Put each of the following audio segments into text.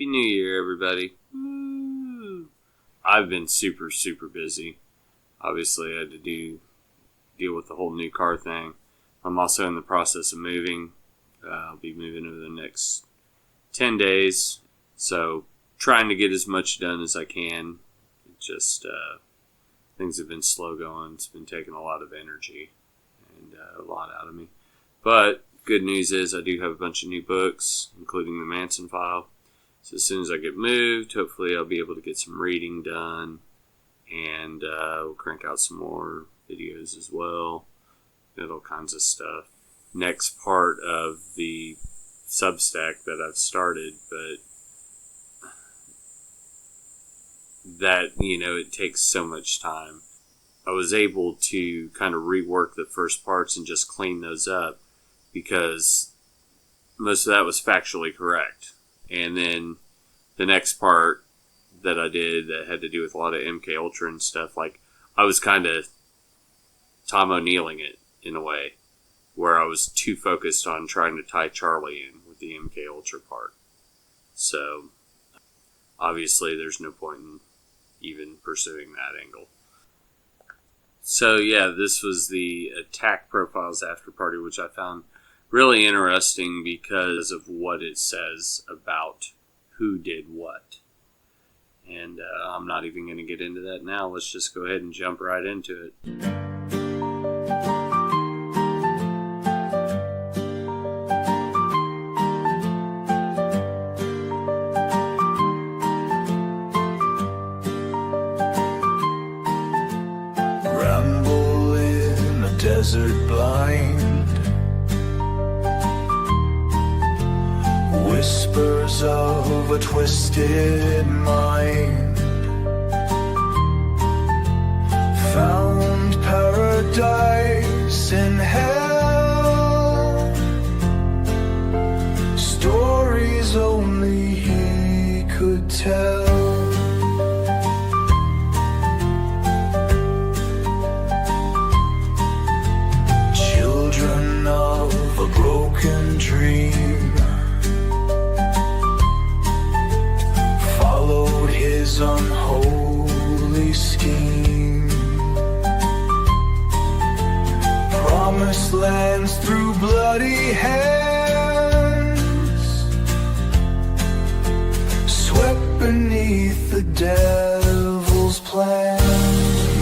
Happy New Year, everybody. Woo. I've been super, super busy. Obviously, I had to deal with the whole new car thing. I'm also in the process of moving. I'll be moving over the next 10 days. So, trying to get as much done as I can. Just, things have been slow going. It's been taking a lot of energy and a lot out of me. But, good news is I do have a bunch of new books, including the Manson file. So as soon as I get moved, hopefully I'll be able to get some reading done. And we'll crank out some more videos as well. Got all kinds of stuff. Next part of the Substack that I've started, but that, it takes so much time. I was able to kind of rework the first parts and just clean those up, because most of that was factually correct. And then the next part that I did that had to do with a lot of MK Ultra and stuff, I was kind of Tom O'Neilling it in a way, where I was too focused on trying to tie Charlie in with the MK Ultra part. So, obviously there's no point in even pursuing that angle. So yeah, this was the Attack Profiles Afterparty, which I found really interesting because of what it says about who did what. And I'm not even going to get into that now. Let's just go ahead and jump right into it. Ramble in a desert blind. Whispers of a twisted mind. Found paradise in hell. Stories only he could tell. Children of a broken dream. His unholy scheme. Promised lands through bloody hands, swept beneath the devil's plan.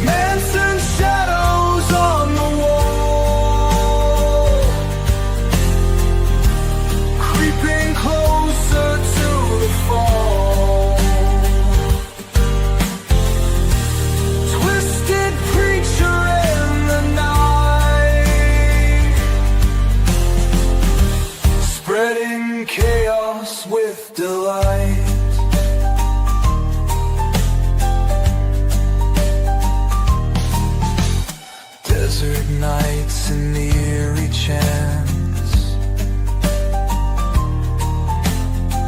Manson's shadows on the wall, creeping closer to the fall. Chaos with delight. Desert nights in the eerie chance.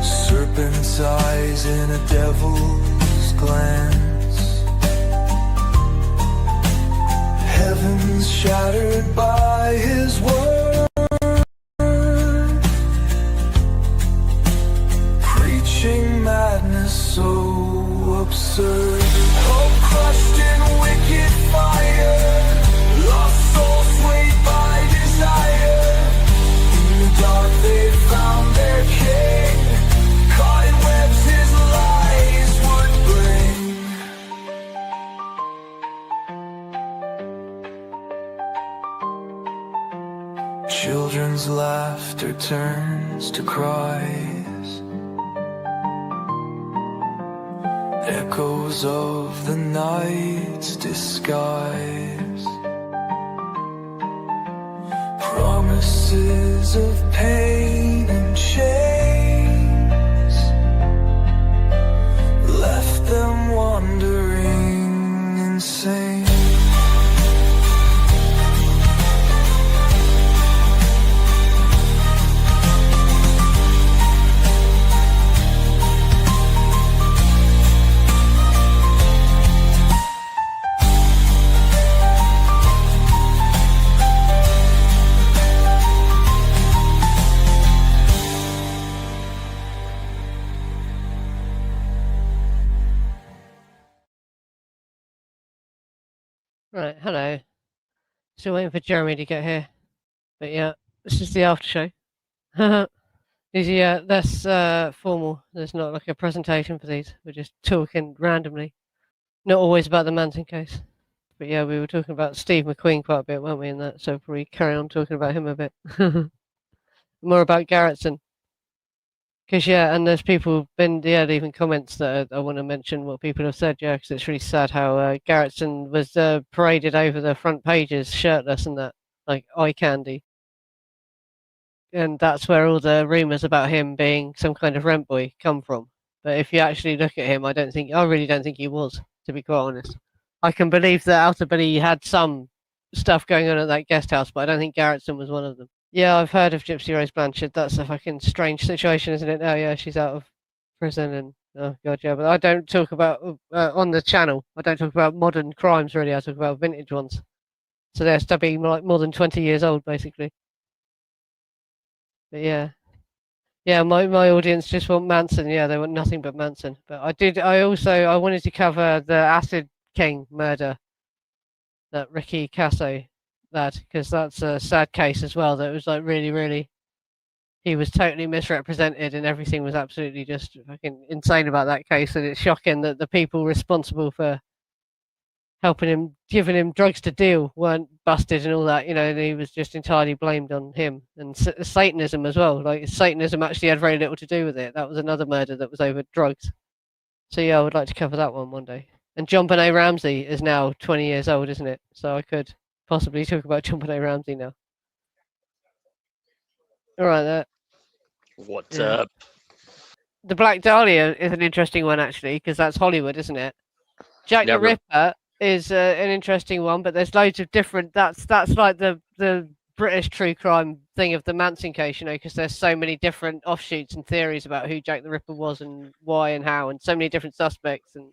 Serpent's eyes in a devil's glance. Heavens shattered by his word. Madness so absurd. Hope crushed in wicked fire. Lost souls swayed by desire. In the dark they found their king. Caught in webs his lies would bring. Children's laughter turns to cries. Echoes of the night's disguise. Promises of pain and chains left them wandering insane. Right, hello. Still waiting for Jeremy to get here. But yeah, this is the after show. That's formal. There's not like a presentation for these. We're just talking randomly. Not always about the Manson case. But yeah, we were talking about Steve McQueen quite a bit, weren't we, in that? So probably carry on talking about him a bit. More about Garrettson. Because yeah, and there's people been leaving comments that I want to mention what people have said. Yeah, because it's really sad how Garrettson was paraded over the front pages shirtless and that, like eye candy, and that's where all the rumours about him being some kind of rent boy come from. But if you actually look at him, I really don't think he was, to be quite honest. I can believe that Afterparty had some stuff going on at that guest house, but I don't think Garrettson was one of them. Yeah, I've heard of Gypsy Rose Blanchard. That's a fucking strange situation, isn't it? Oh yeah, she's out of prison and oh god, yeah. But I don't talk about on the channel. I don't talk about modern crimes really. I talk about vintage ones. So they're still being like more than 20 years old, basically. But yeah. My audience just want Manson. Yeah, they want nothing but Manson. But I wanted to cover the Acid King murder, that Ricky Casso lad, because that's a sad case as well. That was like really, he was totally misrepresented, and everything was absolutely just fucking insane about that case. And it's shocking that the people responsible for helping him, giving him drugs to deal, weren't busted and all that. And he was just entirely blamed on him and Satanism as well. Like Satanism actually had very little to do with it. That was another murder that was over drugs. So yeah, I would like to cover that one day. And John Benet Ramsey is now 20 years old, isn't it? So I could possibly talk about John Benet Ramsey now. All right, there. What's up? The Black Dahlia is an interesting one actually, because that's Hollywood, isn't it? Jack the Ripper is an interesting one, but there's loads of different. That's like the British true crime thing of the Manson case, because there's so many different offshoots and theories about who Jack the Ripper was and why and how, and so many different suspects. And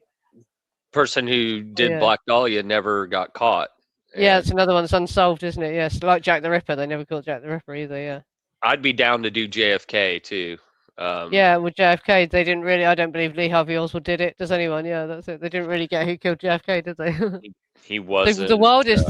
person who did Black Dahlia never got caught. Yeah, it's another one that's unsolved, isn't it? Yes, like Jack the Ripper, they never caught Jack the Ripper either. Yeah, I'd be down to do JFK too. Yeah, with JFK, they didn't really. I don't believe Lee Harvey Oswald did it. Does anyone? Yeah, that's it. They didn't really get who killed JFK, did they? He wasn't. The wildest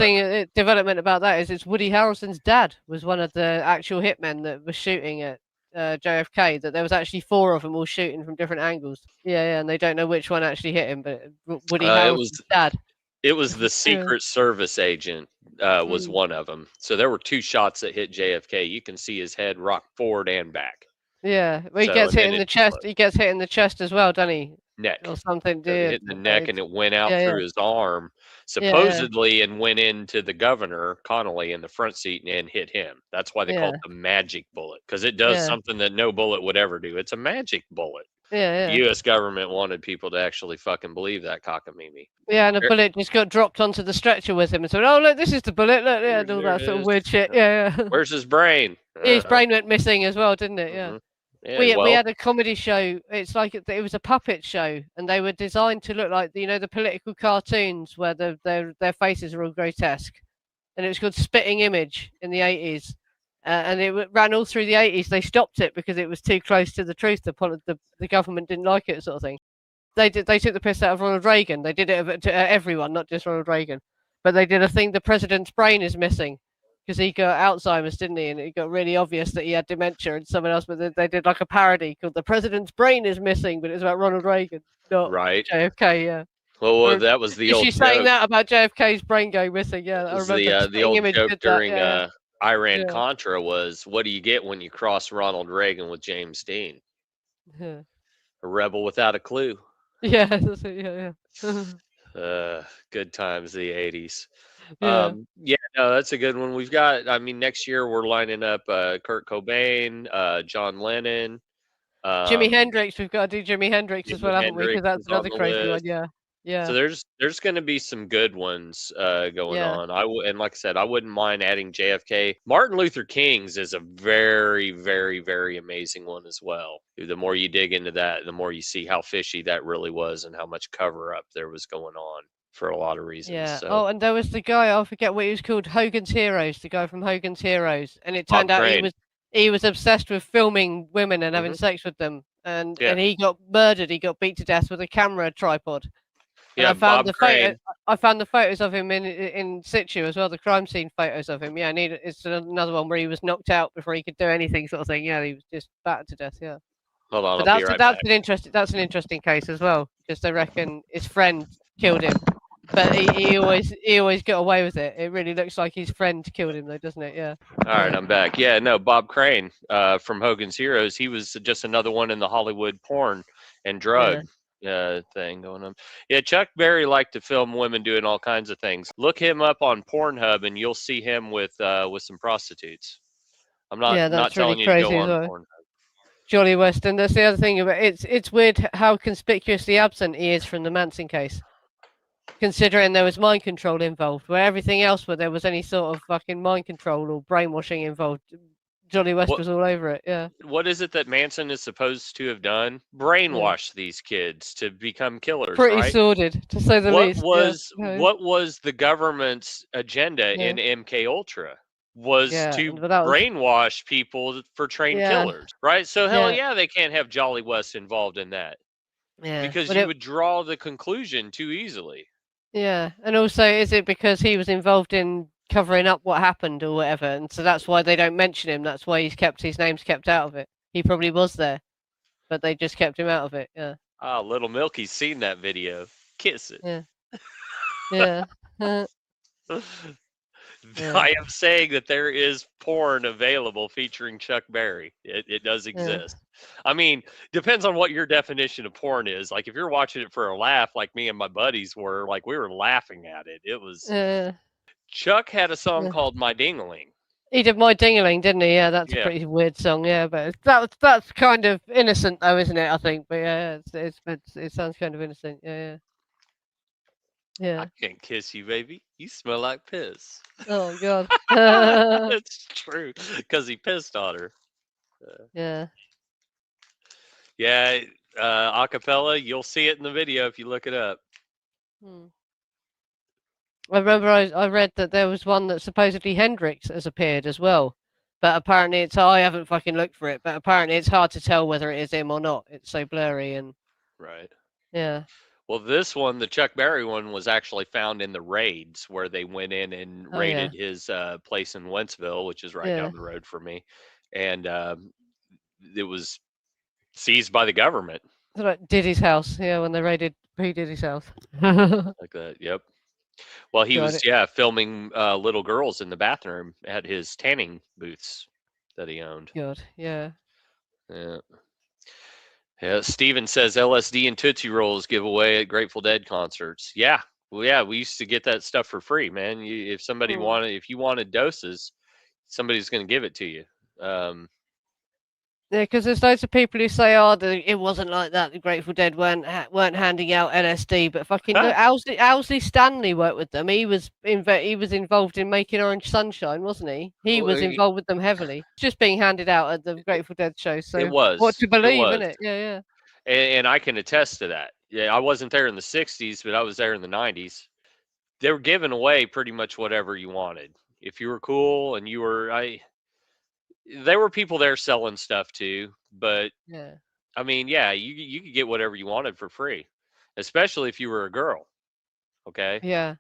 development about that is it's Woody Harrelson's dad was one of the actual hitmen that was shooting at JFK. That there was actually 4 of them all shooting from different angles. Yeah, and they don't know which one actually hit him, but Woody Harrelson's dad. It was the Secret Service agent was one of them. So there were 2 shots that hit JFK. You can see his head rock forward and back. Yeah, well, he gets hit in the chest. He gets hit in the chest as well, doesn't he? Neck or something. Hit in the neck, and it went out through his arm, supposedly, and went into the governor Connolly in the front seat and hit him. That's why they call it the magic bullet, because it does something that no bullet would ever do. It's a magic bullet. The U.S. government wanted people to actually fucking believe that cockamamie. Yeah, and the bullet just got dropped onto the stretcher with him and said, "Oh, look, this is the bullet." Look, and all that sort of weird shit. Yeah. Where's his brain? His brain went missing as well, didn't it? Yeah. Yeah, we had a comedy show. It's like it was a puppet show, and they were designed to look like the political cartoons where their faces are all grotesque, and it was called Spitting Image in the 80s, and it ran all through the 80s. They stopped it because it was too close to the truth. The government didn't like it, sort of thing. They took the piss out of Ronald Reagan. They did it to everyone, not just Ronald Reagan. But they did a thing. The president's brain is missing, because he got Alzheimer's, didn't he? And it got really obvious that he had dementia and someone else. But they did like a parody called "The President's Brain is Missing," but it's about Ronald Reagan, not JFK. Yeah. Well, that was the old joke. She's saying that about JFK's brain going missing. Yeah, I remember the old joke during Iran-Contra was, what do you get when you cross Ronald Reagan with James Dean? A rebel without a clue. Yeah, that's it. Yeah. Good times, the 80s. Yeah. No, that's a good one. We've got, next year we're lining up Kurt Cobain, John Lennon, Jimi Hendrix. We've got to do Jimi Hendrix as well, haven't we? Because that's another crazy one. Yeah. So there's going to be some good ones going on. And like I said, I wouldn't mind adding JFK. Martin Luther King's is a very, very, very amazing one as well. The more you dig into that, the more you see how fishy that really was and how much cover up there was going on for a lot of reasons. Yeah. So. Oh, and there was the guy, I forget what he was called, Hogan's Heroes, the guy from Hogan's Heroes, and it turned out he was obsessed with filming women and having sex with them, and he got murdered. He got beat to death with a camera tripod. And Yeah, I found Bob the Crane. I found the photos of him in situ as well. The crime scene photos of him. Yeah, and it's another one where he was knocked out before he could do anything, sort of thing. Yeah, he was just battered to death. Yeah, Hold on, but I'll be right back. that's an interesting case as well, because they reckon his friend killed him, but he always got away with it. It really looks like his friend killed him, though, doesn't it? Yeah. All right, I'm back. Yeah, no, Bob Crane from Hogan's Heroes. He was just another one in the Hollywood porn and drug thing going on. Yeah, Chuck Berry liked to film women doing all kinds of things. Look him up on Pornhub, and you'll see him with some prostitutes. I'm not Yeah, that's really telling you to go crazy as on well. Pornhub. Jolly West, and that's the other thing about it's weird how conspicuously absent he is from the Manson case, considering there was mind control involved, where everything else where there was any sort of fucking mind control or brainwashing involved, Jolly West was all over it. Yeah. What is it that Manson is supposed to have done? Brainwash these kids to become killers, Pretty right? sordid, to say the least. What was the government's agenda in MK Ultra? Was to brainwash people for trained killers, right? So hell yeah, they can't have Jolly West involved in that. Yeah, because you would draw the conclusion too easily. Yeah, and also, is it because he was involved in covering up what happened or whatever, and so that's why they don't mention him? That's why his name's kept out of it. He probably was there, but they just kept him out of it. Yeah. Ah, little Milky's seen that video. Kiss it. Yeah. Yeah. I am saying that there is porn available featuring Chuck Berry. It does exist. I mean, depends on what your definition of porn is. Like if you're watching it for a laugh, like me and my buddies were, like we were laughing at it. It was. Chuck had a song called "My Ding-a-Ling." He did "My Ding-a-Ling," didn't he? Yeah, that's a pretty weird song. Yeah, but that's kind of innocent, though, isn't it? I think. But yeah, it sounds kind of innocent. Yeah. Yeah. I can't kiss you, baby. You smell like piss. Oh God. It's true, because he pissed on her. Yeah. Yeah, acapella. You'll see it in the video if you look it up. I remember I read that there was one that supposedly Hendrix has appeared as well, but apparently I haven't fucking looked for it, but apparently it's hard to tell whether it is him or not. It's so blurry and. Right. Yeah. Well, this one, the Chuck Berry one, was actually found in the raids where they went in and raided his place in Wentzville, which is right down the road from me, and it was seized by the government. Like Diddy's house, when they raided P. Diddy's house. Like that, yep. Well, he was filming little girls in the bathroom at his tanning booths that he owned. God, yeah. Yeah, Steven says LSD and Tootsie Rolls give away at Grateful Dead concerts. Yeah, well, yeah, we used to get that stuff for free, man. If you wanted doses, somebody's going to give it to you. Yeah, because there's loads of people who say, it wasn't like that. The Grateful Dead weren't handing out LSD, but fucking Owsley Stanley worked with them. He was involved in making Orange Sunshine, wasn't he? He was involved with them heavily. It's just being handed out at the Grateful Dead show. So it was what to believe, isn't it? Yeah. And I can attest to that. Yeah, I wasn't there in the '60s, but I was there in the '90s. They were giving away pretty much whatever you wanted. If you were cool and you were, there were people there selling stuff too, but I mean, you could get whatever you wanted for free, especially if you were a girl. Okay. Yeah.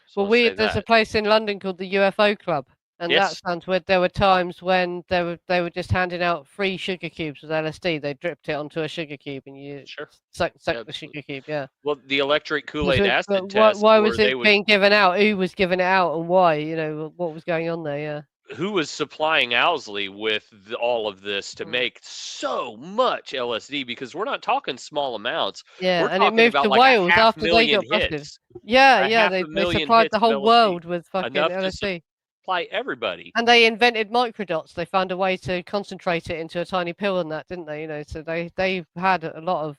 So well, there's a place in London called the UFO Club, and that sounds weird. There were times when they were just handing out free sugar cubes with LSD. They dripped it onto a sugar cube, and you suck the sugar cube. Yeah. Well, the electric Kool-Aid acid test. Why was it being given out? Who was giving it out, and why? You know what was going on there? Yeah. Who was supplying Owsley with all of this to make so much LSD? Because we're not talking small amounts. Yeah, we're and it moved to Wales after they got busted. Yeah, they supplied the whole world with fucking LSD. Supply everybody. And they invented microdots. They found a way to concentrate it into a tiny pill and that, didn't they? You know, so they had a lot of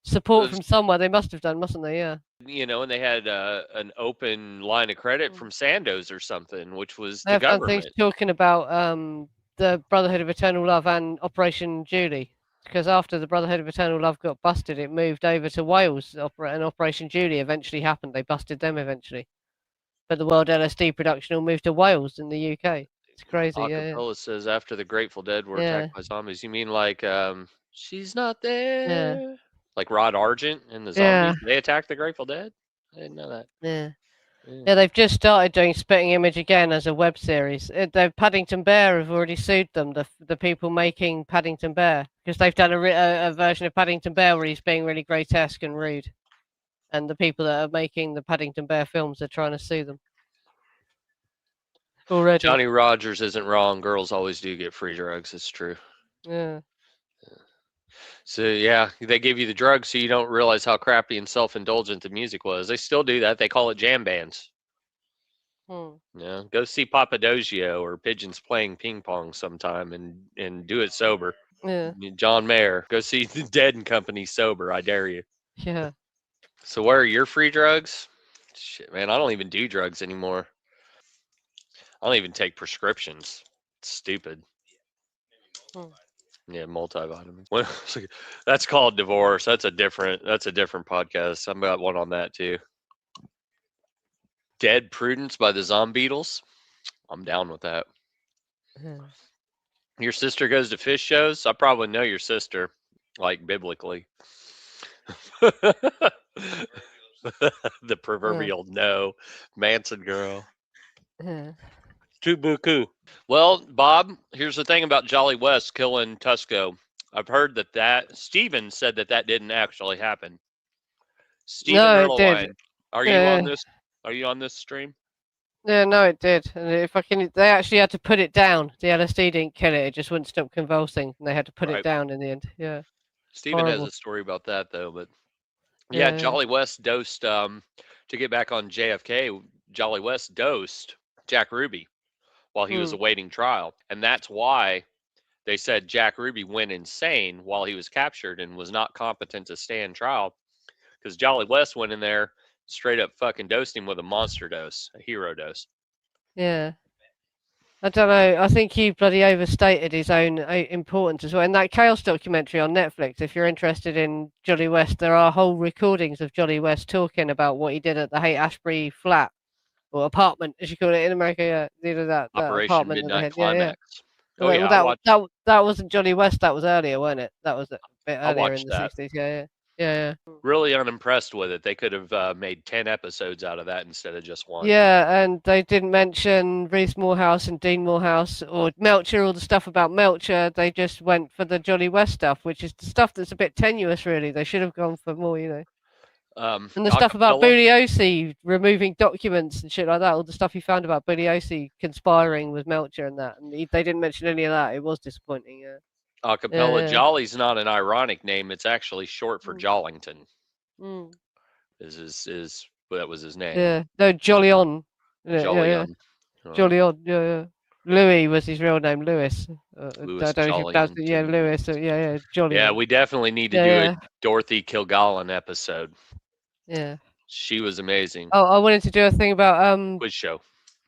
support from somewhere. They must have done, mustn't they? Yeah. You know, and they had an open line of credit from Sandoz or something, which was the government. Things talking about the Brotherhood of Eternal Love and Operation Julie, because after the Brotherhood of Eternal Love got busted, it moved over to Wales, and Operation Julie eventually happened. They busted them eventually, but the World LSD production all moved to Wales in the UK. It's crazy. Acapella says after the Grateful Dead were attacked by zombies. You mean like she's not there? Yeah. Like Rod Argent and the zombies, they attacked the Grateful Dead? I didn't know that. Yeah. Yeah. Yeah, they've just started doing Spitting Image again as a web series. Paddington Bear have already sued them, the people making Paddington Bear, because they've done a version of Paddington Bear where he's being really grotesque and rude. And the people that are making the Paddington Bear films are trying to sue them. Already. Johnny Rogers isn't wrong. Girls always do get free drugs. It's true. Yeah. So, yeah, they give you the drugs so you don't realize how crappy and self-indulgent the music was. They still do that. They call it jam bands. Yeah, go see Papadoggio or Pigeons Playing Ping Pong sometime and do it sober. Yeah. John Mayer, go see the Dead and Company sober. I dare you. Yeah. So where are your free drugs? Shit, man, I don't even do drugs anymore. I don't even take prescriptions. It's stupid. Yeah, multivitamins. That's called divorce. That's a different podcast. I've got one on that too. Dead Prudence by the Zombeatles. I'm down with that. Your sister goes to fish shows? I probably know your sister, like biblically. The proverbial no. Manson girl. Too buku. Well, Bob, here's the thing about Jolly West killing Tusco. I've heard that Steven said that didn't actually happen. Steven Erlewine, are you on this? Are you on this stream? Yeah, no, it did. And they actually had to put it down. The LSD didn't kill it; it just wouldn't stop convulsing, and they had to put it down in the end. Yeah. Steven has a story about that though, but yeah, Jolly West dosed. To get back on JFK, Jolly West dosed Jack Ruby while he was awaiting trial, and that's why they said Jack Ruby went insane while he was captured and was not competent to stand trial, because Jolly West went in there. Straight up fucking dosed him with a monster dose, a hero dose. Yeah. I don't know. I think he bloody overstated his own importance as well. In that Chaos documentary on Netflix, if you're interested in Jolly West, there are whole recordings of Jolly West talking about what he did at the Haight-Ashbury flat, or apartment, as you call it in America. Yeah, that Operation apartment Midnight Climax. Yeah. That wasn't Jolly West. That was earlier, wasn't it? That was a bit earlier in the 60s. Yeah. Really unimpressed with it. They could have made 10 episodes out of that instead of just one. Yeah, and they didn't mention Reese Morehouse and Dean Morehouse or Melcher, all the stuff about Melcher. They just went for the Jolly West stuff, which is the stuff that's a bit tenuous, really. They should have gone for more, And the stuff about Bugliosi removing documents and shit like that, all the stuff he found about Bugliosi conspiring with Melcher and that. And they didn't mention any of that. It was disappointing, yeah. Acapella Jolly's not an ironic name. It's actually short for Jollington. That was his name. Yeah, no, Jolyon. Jolyon. Jolyon. Yeah. Louis was his real name, Lewis. Louis Jolyon. Lewis. Yeah, Jolyon. Yeah, we definitely need to do a Dorothy Kilgallen episode. Yeah. She was amazing. Oh, I wanted to do a thing about quiz show.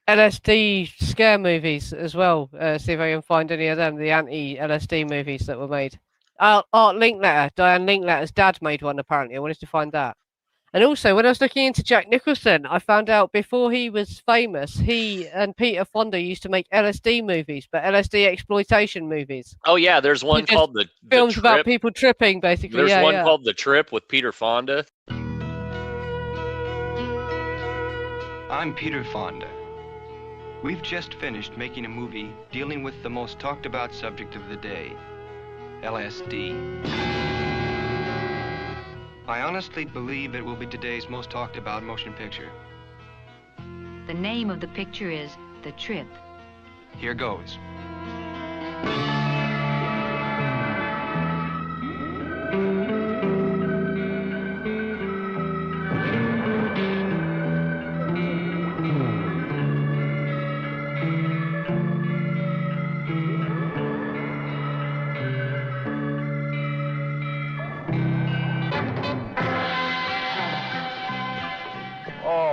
LSD scare movies as well. See if I can find any of them, the anti-LSD movies that were made. Art Linkletter, Diane Linkletter's dad made one apparently. I wanted to find that. And also, when I was looking into Jack Nicholson, I found out before he was famous, he and Peter Fonda used to make LSD movies, but LSD exploitation movies. Oh yeah, there's one called the films Trip. About people tripping, basically. There's one called The Trip with Peter Fonda. I'm Peter Fonda. We've just finished making a movie dealing with the most talked about subject of the day, LSD. I honestly believe it will be today's most talked about motion picture. The name of the picture is The Trip. Here goes.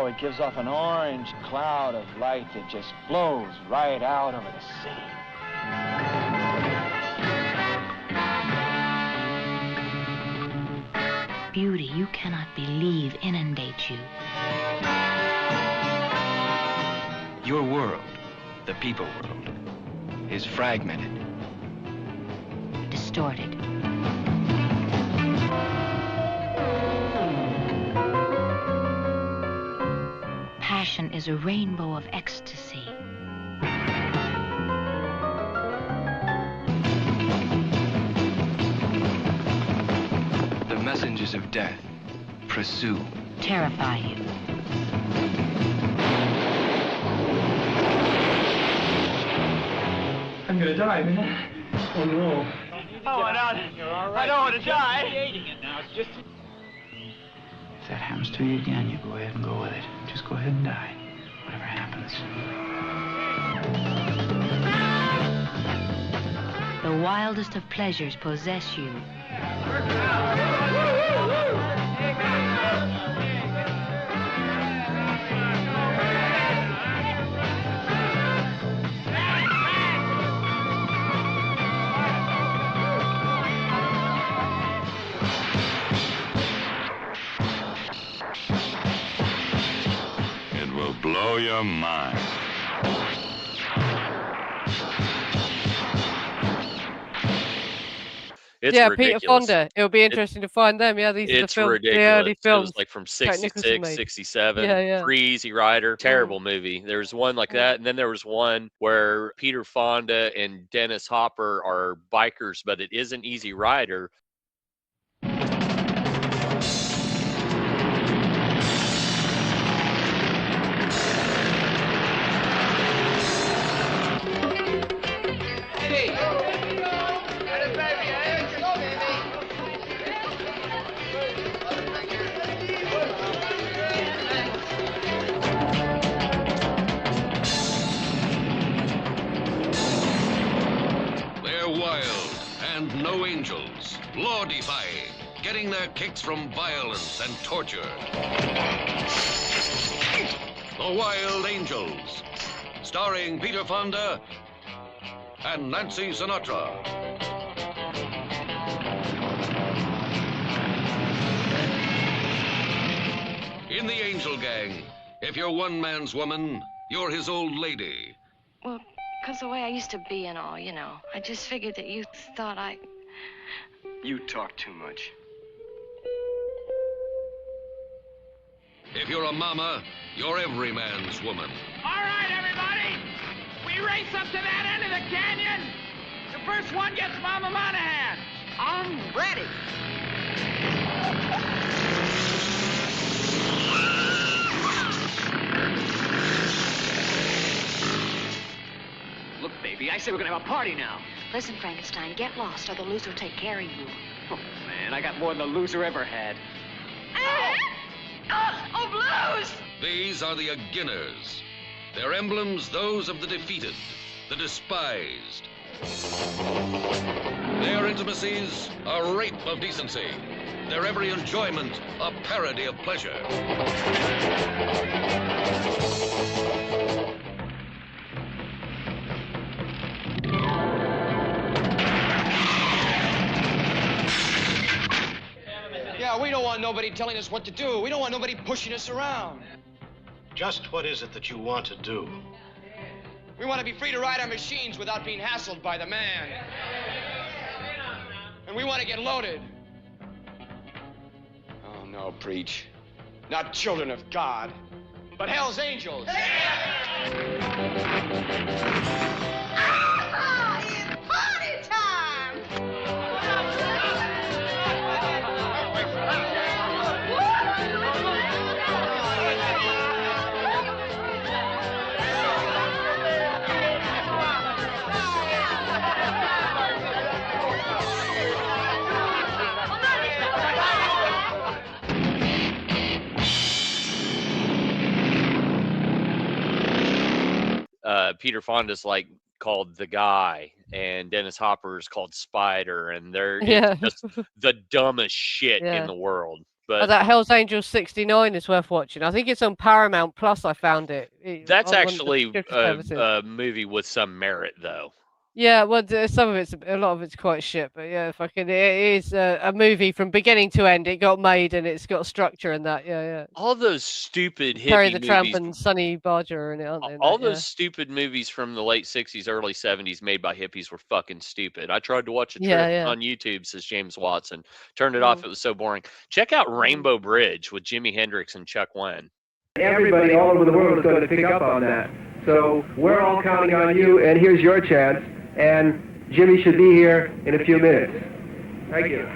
It gives off an orange cloud of light that just blows right out over the city. Beauty you cannot believe inundates you. Your world, the people world, is fragmented. Distorted. passion is a rainbow of ecstasy. The messengers of death pursue. Terrify you. I'm gonna die, man. Oh no. Oh, I don't want to die. If that happens to you again, you go ahead and go with it. Just go ahead and die. Whatever happens. The wildest of pleasures possess you. It will blow your mind. It's Yeah, ridiculous. Peter Fonda. It'll be interesting to find them. Yeah, these are the It's films, ridiculous. the early It films. was like from Jack Nicholson 66, made. 67. Yeah, yeah. Pre-Easy Rider. Terrible movie. There's one like that. And then there was one where Peter Fonda and Dennis Hopper are bikers, but it isn't Easy Rider. They're wild and no angels, law-defying, getting their kicks from violence and torture. The Wild Angels, starring Peter Fonda and Nancy Sinatra. In the Angel Gang, if you're one man's woman, you're his old lady. Well, because the way I used to be and all, you know. I just figured that you thought I... You talk too much. If you're a mama, you're every man's woman. All right, everybody. We race up to that end of the canyon. The first one gets Mama Monahan. I'm ready. Look, baby, I say we're gonna have a party now. Listen, Frankenstein, get lost or the loser will take care of you. Oh, man, I got more than the loser ever had. Oh, blues! These are the Aginners. Their emblems, those of the defeated, the despised. Their intimacies, a rape of decency. Their every enjoyment, a parody of pleasure. Yeah, we don't want nobody telling us what to do. We don't want nobody pushing us around. Just what is it that you want to do? We want to be free to ride our machines without being hassled by the man. And we want to get loaded. Oh, no, preach. Not children of God, but hell's angels. It's party time! Peter Fonda's like called the Guy, and Dennis Hopper's called Spider, and they're just the dumbest shit in the world. But that Hell's Angels 69 is worth watching. I think it's on Paramount Plus. I found it. That's actually a movie with some merit, though. Yeah, well, some of it's a lot of it's quite shit, but yeah, it is a movie from beginning to end. It got made and it's got structure and that. Yeah, yeah. All those stupid hippie Terry the movies, Tramp and Sonny Barger and it, aren't they? all those stupid movies from the late '60s, early '70s made by hippies were fucking stupid. I tried to watch a trip on YouTube, says James Watson. Turned it off. It was so boring. Check out Rainbow Bridge with Jimi Hendrix and Chuck Wren. Everybody all over the world is going to pick up on that. So we're all counting on you, and here's your chance. And Jimmy should be here in a few minutes. Thank you.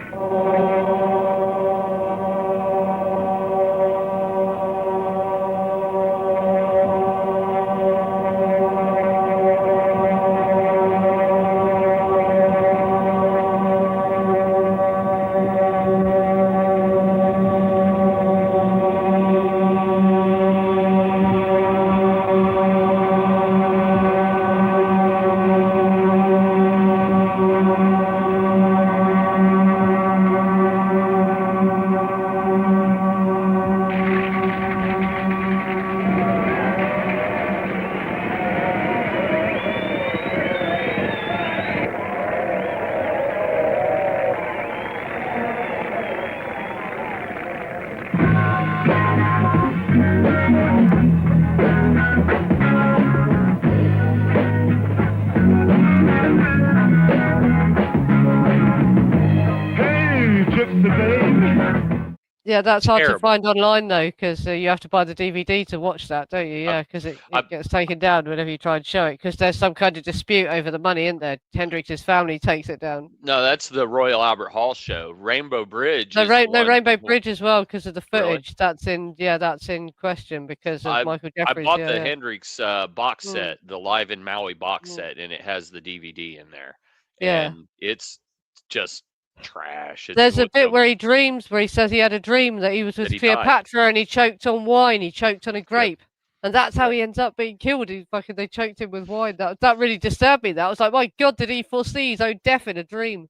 Yeah, that's hard to find online though, because you have to buy the DVD to watch that, don't you? Yeah, because it gets taken down whenever you try and show it, because there's some kind of dispute over the money, isn't there? Hendrix's family takes it down. No, that's the Royal Albert Hall show. Rainbow Bridge. No, Rainbow Bridge as well, because of the footage. Really? That's in question because of Michael Jeffries. I bought the Hendrix box set, the Live in Maui box set, and it has the DVD in there. Yeah, and it's just trash. There's a bit where he says he had a dream that he was with Cleopatra and he choked on wine, he choked on a grape. Yep. And that's how he ends up being killed. They choked him with wine. That really disturbed me. I was like, my God, did he foresee his own death in a dream?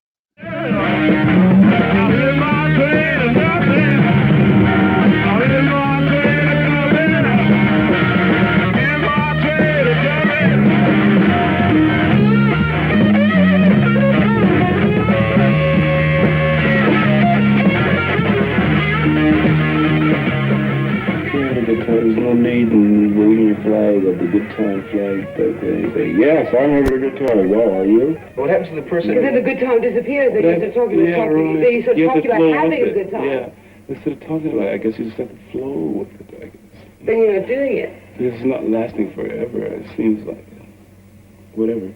There's no need in waving your flag of the good time flag type thing. Yes, I'm over the guitar. Well, are you? What happens to the person? Because then the good time disappears. They start talking about having a good time. Yeah, instead of talking about it, I guess you just have to flow with it, I guess. Then you're not doing it. It's not lasting forever. It seems like whatever.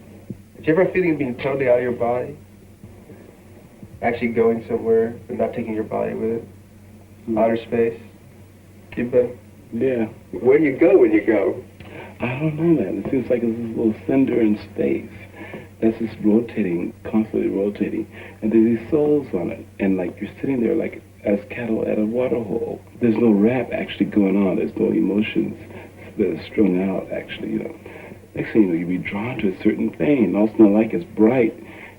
Did you ever feel you being totally out of your body? Actually going somewhere, but not taking your body with it? Outer space? You've been? Yeah. Where do you go when you go? I don't know, man. It seems like it's this little cinder in space that's just rotating, constantly rotating. And there's these souls on it. And like you're sitting there like as cattle at a water hole. There's no rap actually going on. There's no emotions that are strung out, actually, you know. Next thing you know, you be drawn to a certain thing. And all of a sudden, like it's bright.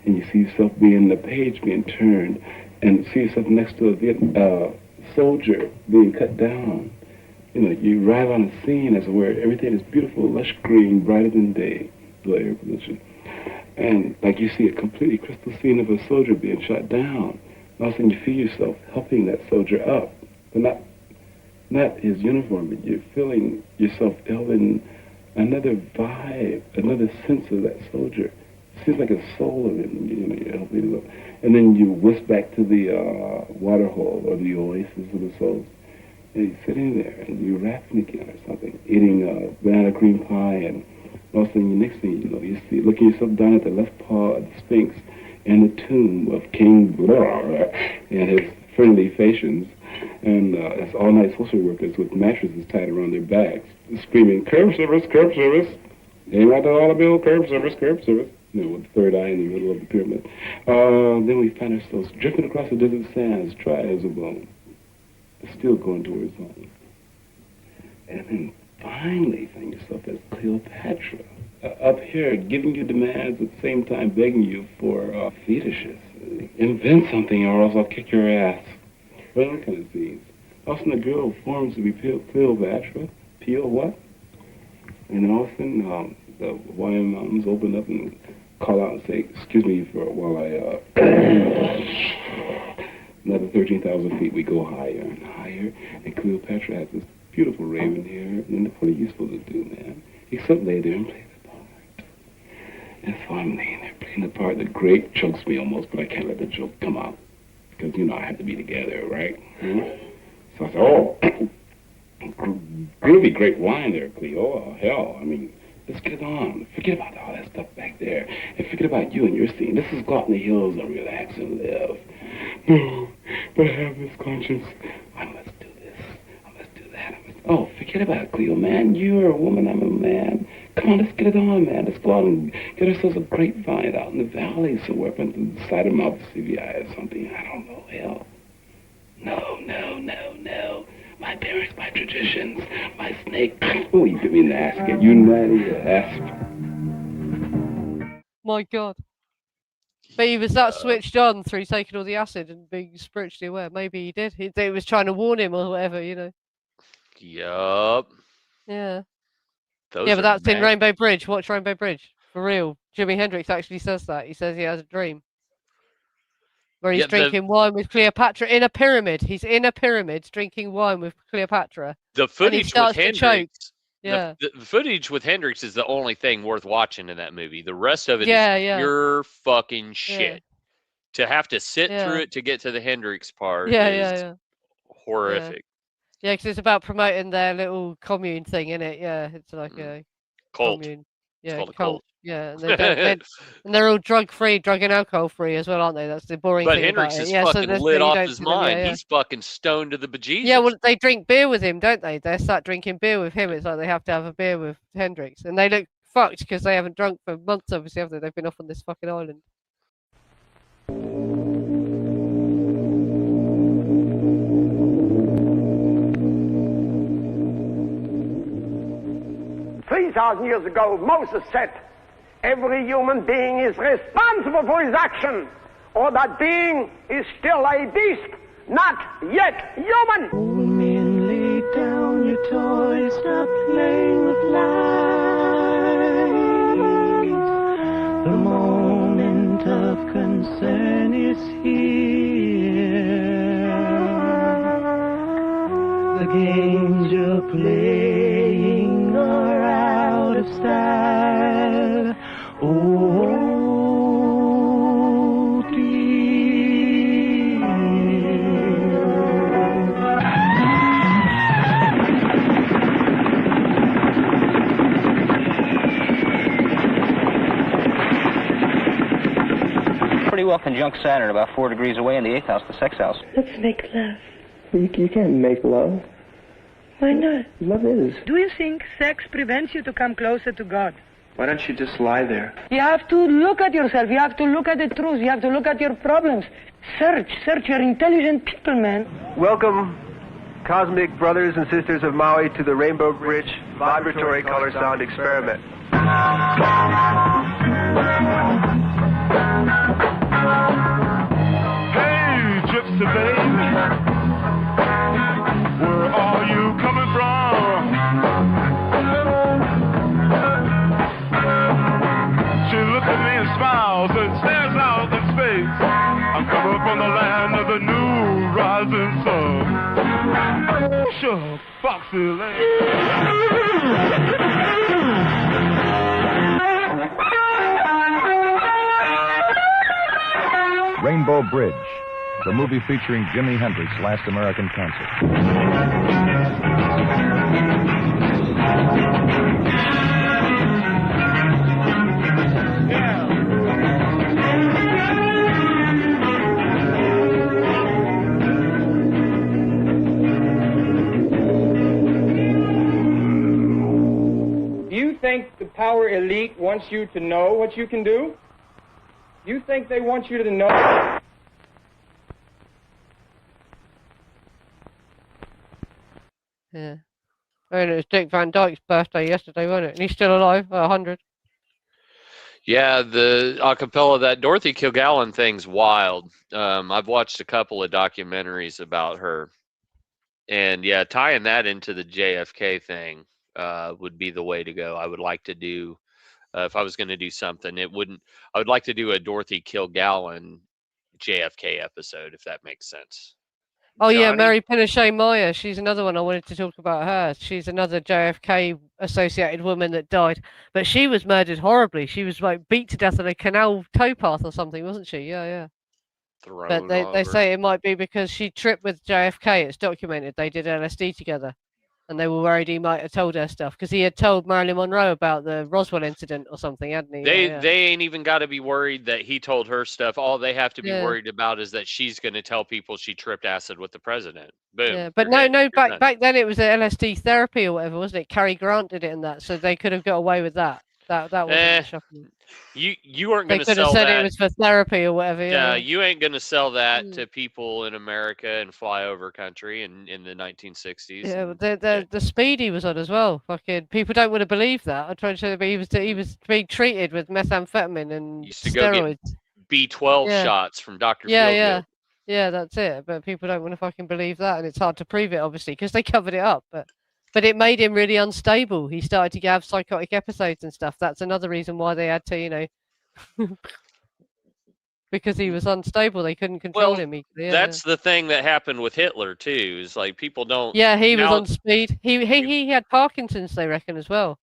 And you see yourself being the page being turned. And see yourself next to a soldier being cut down. You know, you arrive on a scene as where everything is beautiful, lush green, brighter than day, low air pollution. And like you see a completely crystal scene of a soldier being shot down. And all of a sudden you feel yourself helping that soldier up. But not his uniform, but you're feeling yourself helping another vibe, another sense of that soldier. It seems like a soul of him, you know, you're helping him up. And then you whisk back to the water hole or the oasis of the soul. And you're sitting there and you're rapping again or something, eating banana cream pie, and all of a sudden, the next thing you know, you see, looking yourself down at the left paw of the Sphinx and the tomb of King Blah and his friendly Phaeacians, and it's all-night social workers with mattresses tied around their backs, screaming, curb service, ain't right to all the bill, curb service, you know, with the third eye in the middle of the pyramid. Then we find ourselves drifting across the desert sands, dry as a bone. Still going towards home. And then finally find yourself as Cleopatra, up here giving you demands at the same time begging you for fetishes. Invent something or else I'll kick your ass. Well, that kind of scenes. All of a sudden the girl forms to be Cleopatra. Peel what? And all of a sudden the Hawaiian mountains open up and call out and say, excuse me for while I another 13,000 feet, we go higher and higher, and Cleopatra has this beautiful raven hair, and what are you supposed to do, man? Except lay there and play the part. And so I'm laying there playing the part. The grape chokes me almost, but I can't let the joke come out, because, you know, I have to be together, right? So I said, oh, groovy, great wine there, Cleo. Oh, hell, I mean, let's get it on. Forget about all that stuff back there. And forget about you and your scene. Let's just go out in the hills and relax and live. No, but I have this conscience. Oh, let's do this. Oh, let's do that. Oh, forget about it, Cleo, man. You're a woman, I'm a man. Come on, let's get it on, man. Let's go out and get ourselves a grapevine out in the valley somewhere up in the side of Mount CVI or something. I don't know, hell. No, no, no, no. My parents, my traditions, my snake. Oh, you bit me in the ass again. You nutty asp. My God. But he was that switched on through taking all the acid and being spiritually aware. Maybe he did. They was trying to warn him or whatever, you know. Yup. Yeah. Those yeah, but that's in mad. Rainbow Bridge. Watch Rainbow Bridge. For real. Jimi Hendrix actually says that. He says he has a dream. Where he's drinking wine with Cleopatra in a pyramid. He's in a pyramid drinking wine with Cleopatra. The footage with Hendrix. Yeah. The footage with Hendrix is the only thing worth watching in that movie. The rest of it is pure fucking shit. To have to sit through it to get to the Hendrix part is horrific. Yeah, because it's about promoting their little commune thing, innit? Yeah, it's like a cult. Commune. It's Yeah, called a cult. cult. Yeah, and they're all drug-free, drug and alcohol-free as well, aren't they? That's the boring But thing Hendrix about it. is Yeah, fucking lit you off don't his see them, mind. He's fucking stoned to the bejesus. Yeah, well, they drink beer with him, don't they? They start drinking beer with him. It's like they have to have a beer with Hendrix. And they look fucked because they haven't drunk for months, obviously, have they? They've been off on this fucking island. $3,000 years ago, Moses said, every human being is responsible for his action, or that being is still a beast, not yet human. Old men, lay down your toys, stop playing with light. The moment of concern is here. The games you're playing are out of style. Oh, dear. Pretty well conjunct Saturn, about 4 degrees away in the 8th house, the sex house. Let's make love. You can't make love. Why not? Love is. Do you think sex prevents you to come closer to God? Why don't you just lie there? You have to look at yourself. You have to look at the truth. You have to look at your problems. Search. You're intelligent people, man. Welcome, cosmic brothers and sisters of Maui, to the Rainbow Bridge Vibratory Color Sound Experiment. Hey, gypsy baby, where are you coming from? She looks at me and smiles and stares out in space. I'm coming from the land of the new rising sun. Sure, Foxy Lane. Rainbow Bridge, the movie featuring Jimi Hendrix's last American concert. You think the power elite wants you to know what you can do? You think they want you to know? Yeah. And it was Dick Van Dyke's birthday yesterday, wasn't it? And he's still alive at 100. Yeah, the acapella, that Dorothy Kilgallen thing's wild. I've watched a couple of documentaries about her. And yeah, tying that into the JFK thing would be the way to go. I would like to do, if I was going to do something, I would like to do a Dorothy Kilgallen JFK episode, if that makes sense. Oh, yeah, Johnny? Mary Pinochet Meyer. She's another one I wanted to talk about her. She's another JFK associated woman that died. But she was murdered horribly. She was like beat to death on a canal towpath or something, wasn't she? Yeah. But they say it might be because she tripped with JFK. It's documented. They did LSD together. And they were worried he might have told her stuff because he had told Marilyn Monroe about the Roswell incident or something, hadn't he? They ain't even got to be worried that he told her stuff. All they have to be Yeah. worried about is that she's going to tell people she tripped acid with the president. Boom. Yeah, but you're no, hit. You're done. back then it was a LSD therapy or whatever, wasn't it? Cary Grant did it in that, so they could have got away with that. That wasn't shocking. You aren't They going to could have sell said that. it was for therapy or whatever. Yeah. You ain't going to sell that to people in America and flyover country in the 1960s. Yeah, but the speed he was on as well. Fucking people don't want to believe that. I tried to show you, but he was being treated with methamphetamine and Used to steroids. go get B12 shots from Dr. Yeah, Feelgood. yeah, that's it. But people don't want to fucking believe that, and it's hard to prove it, obviously, because they covered it up. But it made him really unstable. He started to have psychotic episodes and stuff. That's another reason why they had to, because he was unstable. They couldn't control him. That's the thing that happened with Hitler too. Is like people don't. Yeah, he was on speed. He had Parkinson's, they reckon, as well.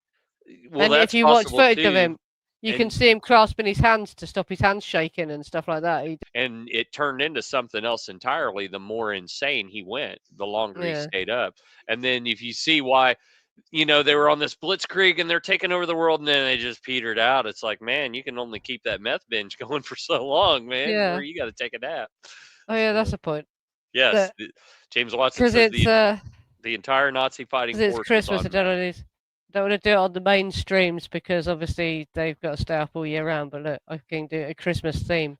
Well, and that's if you watch possible footage too. of him, you can see him clasping his hands to stop his hands shaking and stuff like that. And it turned into something else entirely. The more insane he went, the longer he stayed up. And then if you see why, they were on this blitzkrieg and they're taking over the world, and then they just petered out. It's like, man, you can only keep that meth binge going for so long, man. Yeah. Or you got to take a nap. Oh yeah, that's a point. Yes, James Watson says it's the entire Nazi fighting force. It's Christmas. I don't want to do it on the mainstreams because obviously they've got to stay up all year round. But look, I can do a Christmas theme.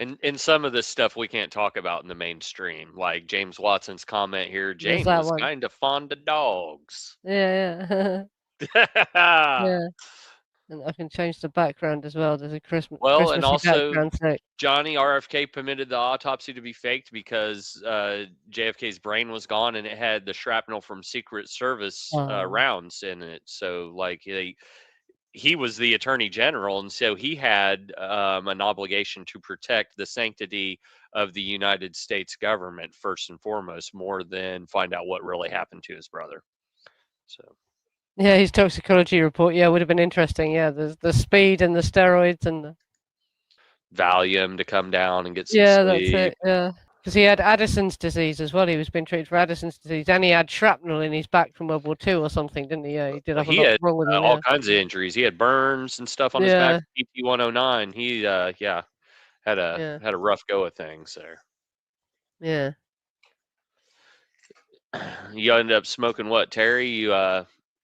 And some of this stuff we can't talk about in the mainstream, like James Watson's comment here. James was kind of fond of dogs. Yeah. Yeah. And I can change the background as well. There's a Christmas. Well, and also background. Johnny RFK permitted the autopsy to be faked because JFK's brain was gone and it had the shrapnel from Secret Service rounds in it. So, like, he was the Attorney General, and so he had an obligation to protect the sanctity of the United States government first and foremost, more than find out what really happened to his brother. So. Yeah, his toxicology report, would have been interesting. Yeah, the speed and the steroids and the Valium to come down and get some sleep. That's it. Yeah, because he had Addison's disease as well. He was being treated for Addison's disease, and he had shrapnel in his back from World War II or something, didn't he? Yeah, he did have a lot wrong with him. All kinds of injuries. He had burns and stuff on his back. PP 109. He had a rough go of things there. Yeah. You ended up smoking what, Terry? You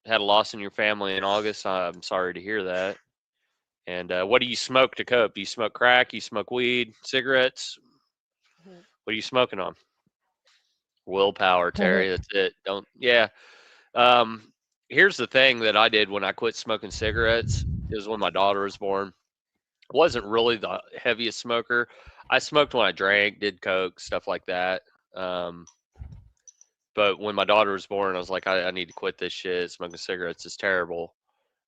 had a loss in your family in August. I'm sorry to hear that. And what do you smoke to cope? Do you smoke crack? You smoke weed, cigarettes? What are you smoking on? Willpower, Terry. That's it. Here's the thing that I did when I quit smoking cigarettes. It was when my daughter was born. I wasn't really the heaviest smoker. I smoked when I drank, did coke, stuff like that. But when my daughter was born, I was like, I need to quit this shit. Smoking cigarettes is terrible.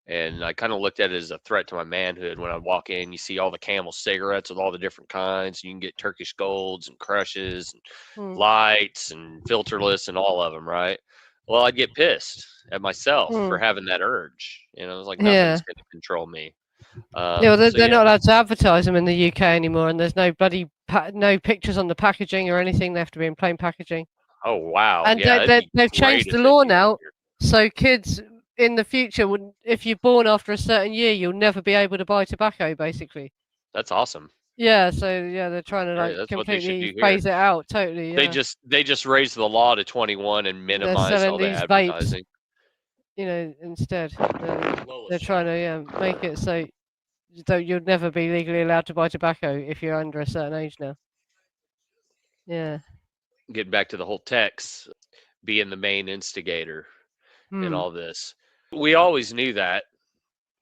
And I kind of looked at it as a threat to my manhood. When I walk in, you see all the Camel cigarettes with all the different kinds. You can get Turkish Golds and Crushes and Lights and Filterless and all of them, right? Well, I'd get pissed at myself for having that urge. I was like, nothing's going to control me. They're not allowed to advertise them in the UK anymore, and there's no bloody no pictures on the packaging or anything. They have to be in plain packaging. Oh, wow. And they've changed the law now, so kids in the future, if you're born after a certain year, you'll never be able to buy tobacco, basically. That's awesome. Yeah, so they're trying to completely phase it out, totally. Yeah. They just raised the law to 21 and minimize all the advertising. Vapes, instead. They're trying to make it so you'll never be legally allowed to buy tobacco if you're under a certain age now. Yeah. Getting back to the whole Tex being the main instigator in all this. We always knew that.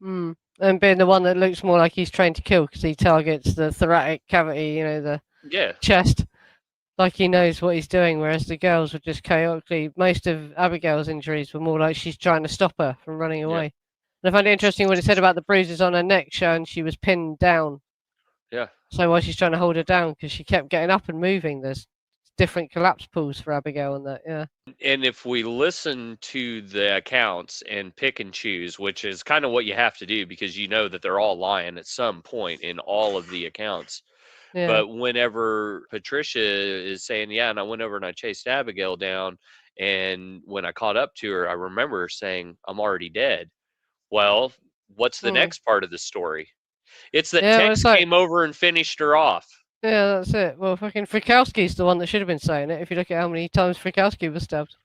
And being the one that looks more like he's trained to kill because he targets the thoracic cavity, the chest, like he knows what he's doing, whereas the girls were just chaotically, most of Abigail's injuries were more like she's trying to stop her from running away. And I find it interesting what it said about the bruises on her neck showing she was pinned down. Yeah. So while she's trying to hold her down because she kept getting up and moving, there's different collapse pools for Abigail and that, And if we listen to the accounts and pick and choose, which is kind of what you have to do because you know that they're all lying at some point in all of the accounts. Yeah. But whenever Patricia is saying, and I went over and I chased Abigail down, And when I caught up to her, I remember her saying, "I'm already dead." Well, what's the next part of the story? It's that Tex came over and finished her off. Yeah, that's it. Well, fucking Frykowski's the one that should have been saying it. If you look at how many times Frykowski was stabbed.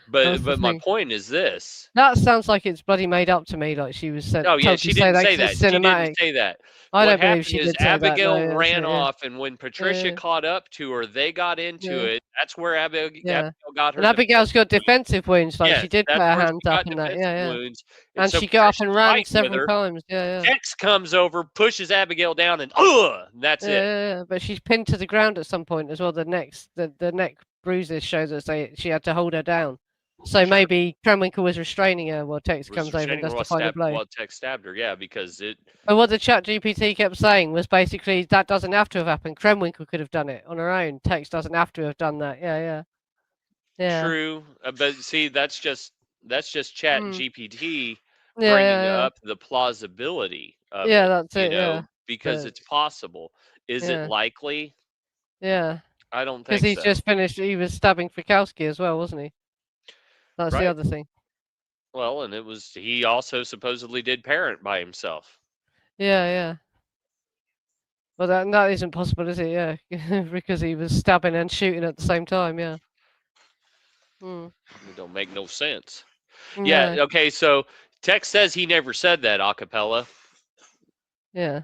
But my point is this. That sounds like it's bloody made up to me. Like she was said. Oh yeah, she didn't say that. She didn't say that. I What don't believe happened she is did say Abigail that. No, ran off, and when Patricia caught up to her, they got into it. That's where Abigail got her. And Abigail's got defensive wounds. Like she did put her where hands she up got and that. defensive Yeah, wounds. And so she got up and Patricia's ran fighting with several her. times. Yeah. Tex comes over, pushes Abigail down, and that's it. Yeah, but she's pinned to the ground at some point as well. The neck bruises show that she had to hold her down. So maybe Krenwinkel was restraining her while Tex comes over and does the final blow. While Tex stabbed her, yeah, because it. But what the chat GPT kept saying was basically that doesn't have to have happened. Krenwinkel could have done it on her own. Tex doesn't have to have done that. Yeah. True, but see, that's just chat GPT Yeah, bringing up the plausibility of it. That's it. Know, because it's possible. Is it likely? Yeah. I don't think because he's just finished. He was stabbing Frykowski as well, wasn't he? That's the other thing. Well, and he also supposedly did parent by himself. Yeah. Well, that isn't possible, is it? Yeah, because he was stabbing and shooting at the same time. Yeah. It don't make no sense. Yeah. Okay. So Tex says he never said that a cappella. Yeah.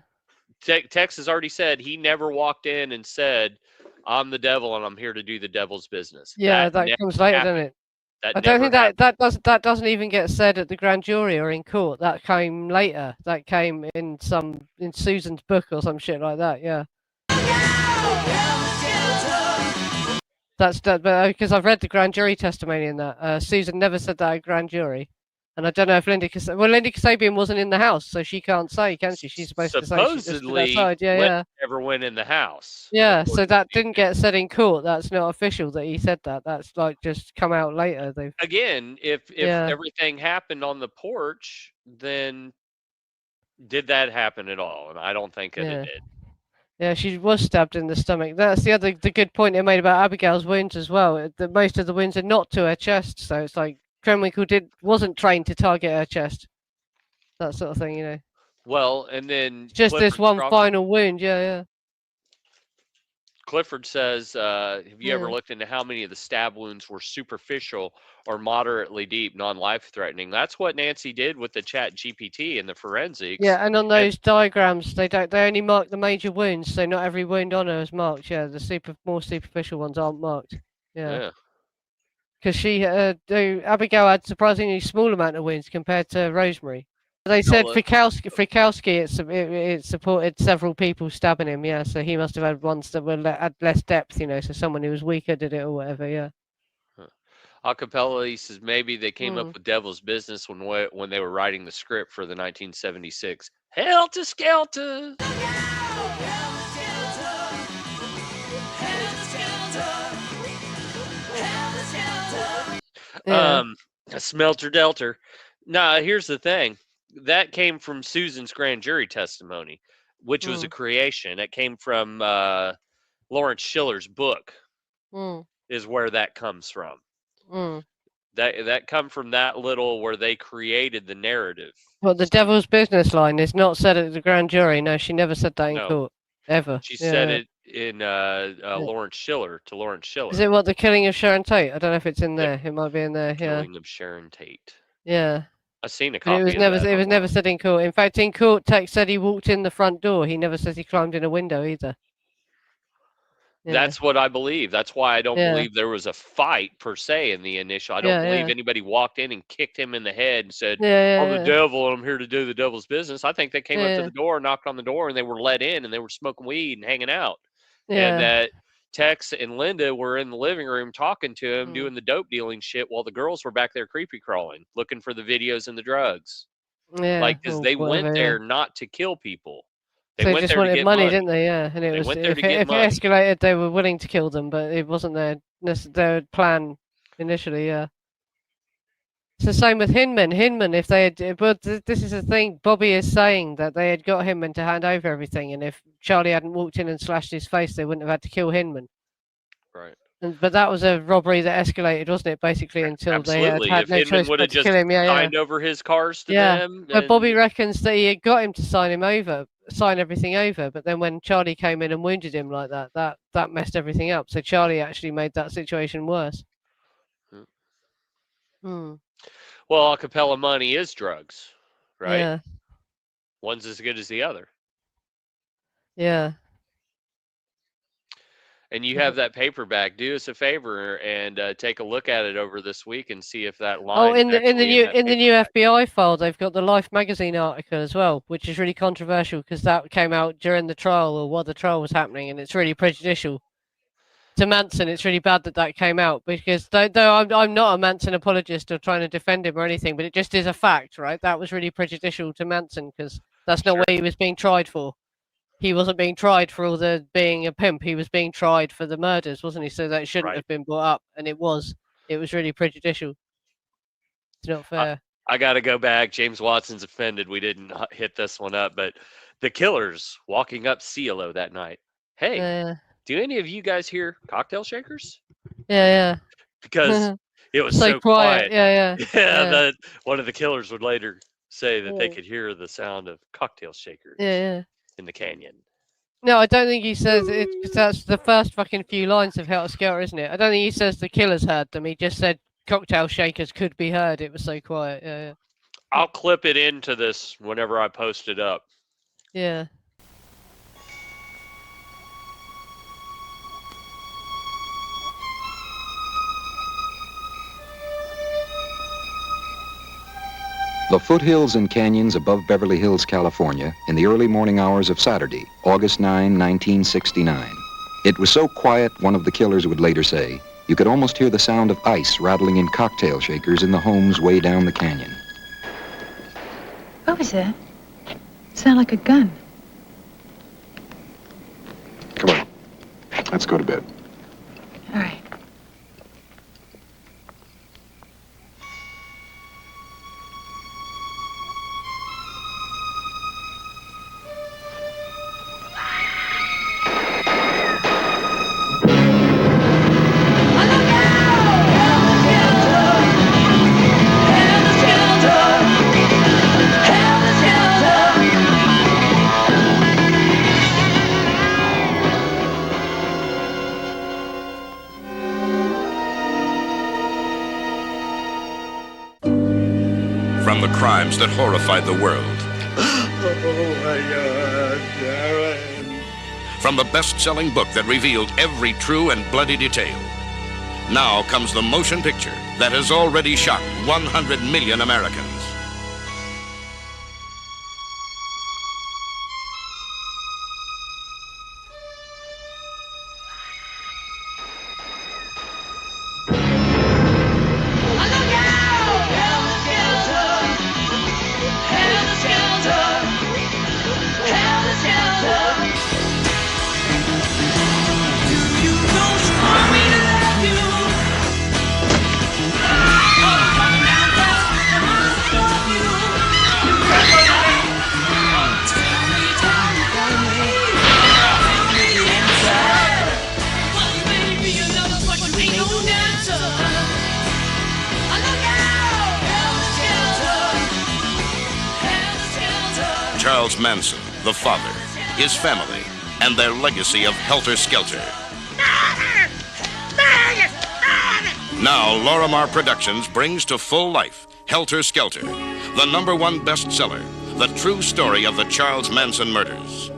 Tex has already said he never walked in and said, "I'm the devil and I'm here to do the devil's business." Yeah, that comes later, doesn't it? I don't think that doesn't even get said at the grand jury or in court. That came later. That came in Susan's book or some shit like that. Yeah. But because I've read the grand jury testimony in that. Susan never said that at grand jury, and I don't know if Linda Kasabian wasn't in the house, so she can't say, can she? She's supposed to say she just stood outside. Yeah. Never went in the house. Yeah, so that didn't get said in court. That's not official that he said that. That's like just come out later. Again, if everything happened on the porch, then did that happen at all? And I don't think that it did. Yeah, she was stabbed in the stomach. That's the good point they made about Abigail's wounds as well. That most of the wounds are not to her chest, so it's like Krenwinkel wasn't trained to target her chest. That sort of thing, you know. Well, and then just this one final wound. Yeah. Clifford says, have you ever looked into how many of the stab wounds were superficial or moderately deep, non-life-threatening? That's what Nancy did with the chat GPT and the forensics. Yeah, and on those diagrams, they only mark the major wounds, so not every wound on her is marked. Yeah, the more superficial ones aren't marked. Yeah. Because Abigail had surprisingly small amount of wounds compared to Rosemary. They said Frykowski it supported several people stabbing him, yeah, so he must have had ones that had less depth, you know, so someone who was weaker did it or whatever, yeah. Acapella, he says maybe they came up with Devil's Business when they were writing the script for the 1976 Helter Skelter. Smelter Delter. Nah, here's the thing. That came from Susan's grand jury testimony, which was a creation. It came from Lawrence Schiller's book, is where that comes from. That come from that little where they created the narrative. Well, the Devil's Business line is not said at the grand jury. No, she never said that in court, ever. She said it in Lawrence Schiller, to Lawrence Schiller. Is it the killing of Sharon Tate? I don't know if it's in there. It might be in there. Killing of Sharon Tate. Yeah. I've seen a copy. It was never said in court. In fact, in court, Tex said he walked in the front door. He never says he climbed in a window either. Yeah. That's what I believe. That's why I don't believe there was a fight per se in the initial. I don't believe anybody walked in and kicked him in the head and said, "I'm the devil and I'm here to do the devil's business." I think they came up to the door, knocked on the door, and they were let in and they were smoking weed and hanging out. And that Tex and Linda were in the living room talking to him, doing the dope dealing shit, while the girls were back there creepy crawling, looking for the videos and the drugs. Yeah, because they went there not to kill people. They just wanted money, didn't they? Yeah, and if it escalated, they were willing to kill them, but it wasn't their plan initially. Yeah. It's the same with Hinman. If they had, but this is the thing. Bobby is saying that they had got Hinman to hand over everything, and if Charlie hadn't walked in and slashed his face, they wouldn't have had to kill Hinman. Right. But that was a robbery that escalated, wasn't it? Basically, until Absolutely. they had If no Inman choice would but have to just kill him. signed over his cars to Yeah. them, But then Bobby reckons that he had got him to sign everything over. But then when Charlie came in and wounded him like that messed everything up. So Charlie actually made that situation worse. Hmm. well, acapella money is drugs, right? Yeah. One's as good as the other. Yeah. And you have that paperback. Do us a favor and take a look at it over this week and see if that line. Oh, in the new that FBI file, they've got the Life magazine article as well, which is really controversial because that came out during the trial or while the trial was happening, and it's really prejudicial to Manson. It's really bad that came out because though I'm not a Manson apologist or trying to defend him or anything, but it just is a fact, right? That was really prejudicial to Manson because that's not what he was being tried for. He wasn't being tried for all the being a pimp. He was being tried for the murders, wasn't he? So that shouldn't have been brought up, and it was. It was really prejudicial. It's not fair. I got to go back. James Watson's offended we didn't hit this one up, but the killers walking up Cielo that night. Hey, do any of you guys hear cocktail shakers? Yeah. Because it was so quiet. Yeah. That one of the killers would later say that they could hear the sound of cocktail shakers. Yeah. In the canyon. No, I don't think he says it because that's the first fucking few lines of Helter Skelter, isn't it? I don't think he says the killers heard them. He just said cocktail shakers could be heard. It was so quiet. Yeah. I'll clip it into this whenever I post it up. Yeah. The foothills and canyons above Beverly Hills, California, in the early morning hours of Saturday, August 9, 1969. It was so quiet, one of the killers would later say, you could almost hear the sound of ice rattling in cocktail shakers in the homes way down the canyon. What was that? Sound like a gun. Come on. Let's go to bed. All right. From the crimes that horrified the world. Oh my God, Darren. From the best-selling book that revealed every true and bloody detail. Now comes the motion picture that has already shocked 100 million Americans. Charles Manson, the father, his family, and their legacy of helter-skelter. Now, Lorimar Productions brings to full life Helter Skelter, the #1 bestseller, the true story of the Charles Manson murders.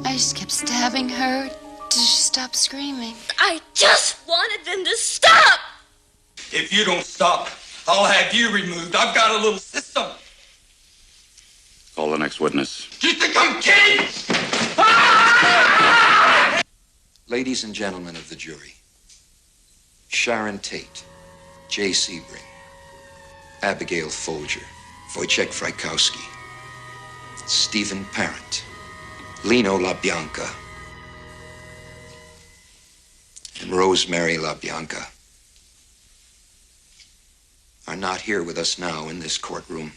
I just kept stabbing her till she stopped screaming. I just wanted them to stop! If you don't stop, I'll have you removed. I've got a little system. Call the next witness. You think I'm kidding? Ladies and gentlemen of the jury, Sharon Tate, Jay Sebring, Abigail Folger, Wojciech Frykowski, Stephen Parent, Lino LaBianca, and Rosemary LaBianca are not here with us now in this courtroom.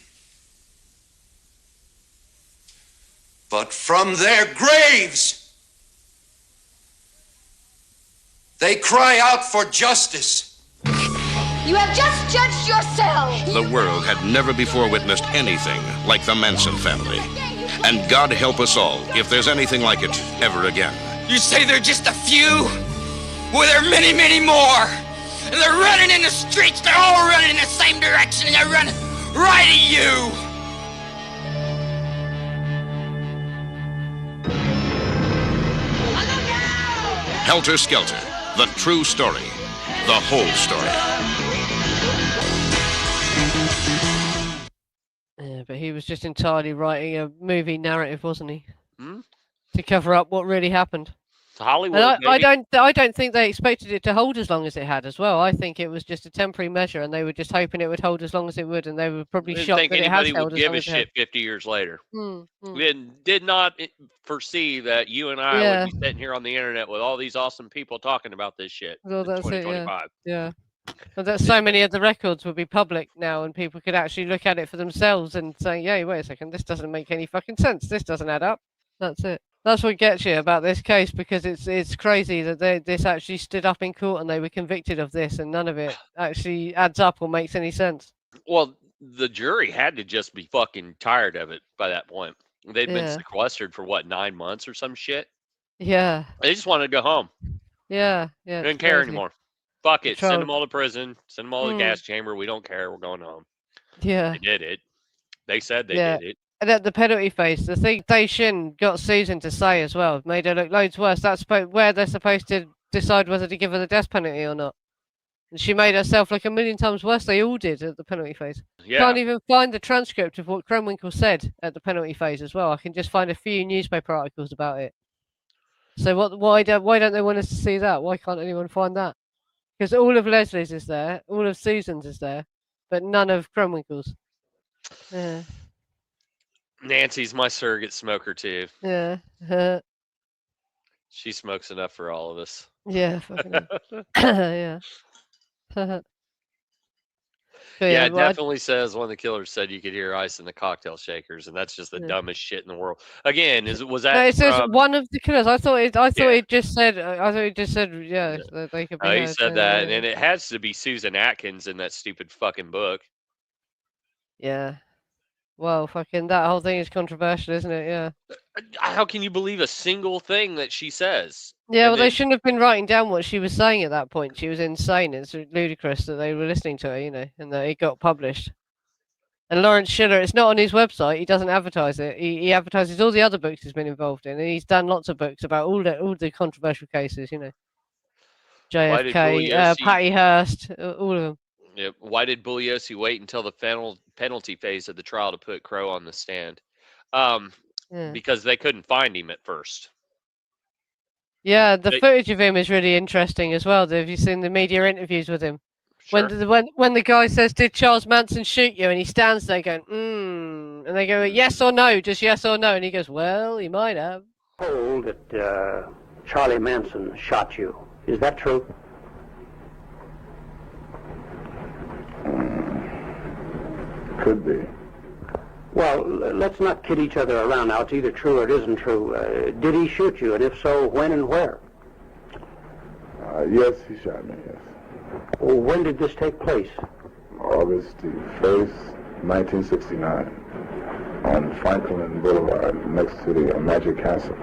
But from their graves, They cry out for justice. You have just judged yourself. The world had never before witnessed anything like the Manson family. And God help us all if there's anything like it ever again. You say they're just a few? Well, there are many, many more. And they're running in the streets. They're all running in the same direction. And they're running right at you. Helter Skelter, the true story, the whole story. Yeah, but he was just entirely writing a movie narrative, wasn't he? Hmm? To cover up what really happened. Hollywood. And I don't think they expected it to hold as long as it had as well. I think it was just a temporary measure, and they were just hoping it would hold as long as it would, and they were probably Didn't shocked think that it has anybody held would as give long a as it had. shit 50 years later. Mm. Did not foresee that you and I Yeah. would be sitting here on the internet with all these awesome people talking about this shit Well, in that's it, 2025. yeah. But that so many of the records would be public now, and people could actually look at it for themselves and say, "Yeah, wait a second, this doesn't make any fucking sense. This doesn't add up." That's it. That's what gets you about this case, because it's crazy that this actually stood up in court and they were convicted of this, and none of it actually adds up or makes any sense. Well, the jury had to just be fucking tired of it by that point. They'd been Yeah. sequestered for what, 9 months or some shit. Yeah. They just wanted to go home. Yeah. They It's didn't care crazy. anymore. Fuck it. Send Control. them all to prison. Send them all to the Mm. gas chamber. We don't care. We're going home. Yeah. They did it. They said they Yeah. did it. And at the penalty phase, the thing Day Shin got Susan to say as well made her look loads worse. That's where they're supposed to decide whether to give her the death penalty or not. And she made herself look a million times worse. They all did at the penalty phase. Yeah. Can't even find the transcript of what Krenwinkel said at the penalty phase as well. I can just find a few newspaper articles about it. So why don't they want us to see that? Why can't anyone find that? Because all of Leslie's is there, all of Susan's is there, but none of Krenwinkel's. Yeah. Nancy's my surrogate smoker too. Yeah. She smokes enough for all of us. Yeah. Fucking yeah. So, Yeah, it well, definitely says one of the killers said you could hear ice in the cocktail shakers, and that's just the Yeah. dumbest shit in the world. Again, was that? No, it says from- one of the killers. I thought it Yeah. just said. I thought it just said. Yeah, that they could be. he heard, said so, that, and it has to be Susan Atkins in that stupid fucking book. Yeah. Well, fucking that whole thing is controversial, isn't it? Yeah. How can you believe a single thing that she says? Yeah, And well, they then- shouldn't have been writing down what she was saying at that point. She was insane. It's ludicrous that they were listening to her, and that it got published. And Lawrence Schiller, it's not on his website. He doesn't advertise it. He advertises all the other books he's been involved in, and he's done lots of books about all the controversial cases. Why did JFK, Bugliosi- Patty Hearst, all of them. Yeah, why did Bugliosi wait until the penalty phase of the trial to put Crowe on the stand? Yeah. Because they couldn't find him at first. Yeah, the They- footage of him is really interesting as well. Have you seen the media interviews with him? Sure. When the guy says, "Did Charles Manson shoot you?" and he stands there going, and they go, "Yes or no, just yes or no," and he goes, "Well, he might have." Told that Charlie Manson shot you. Is that true? Could be. Well, let's not kid each other around now. It's either true or it isn't true. Did he shoot you? And if so, when and where? Yes, he shot me, yes. Well, when did this take place? August the 1st, 1969, on Franklin Boulevard, next to the Magic Castle.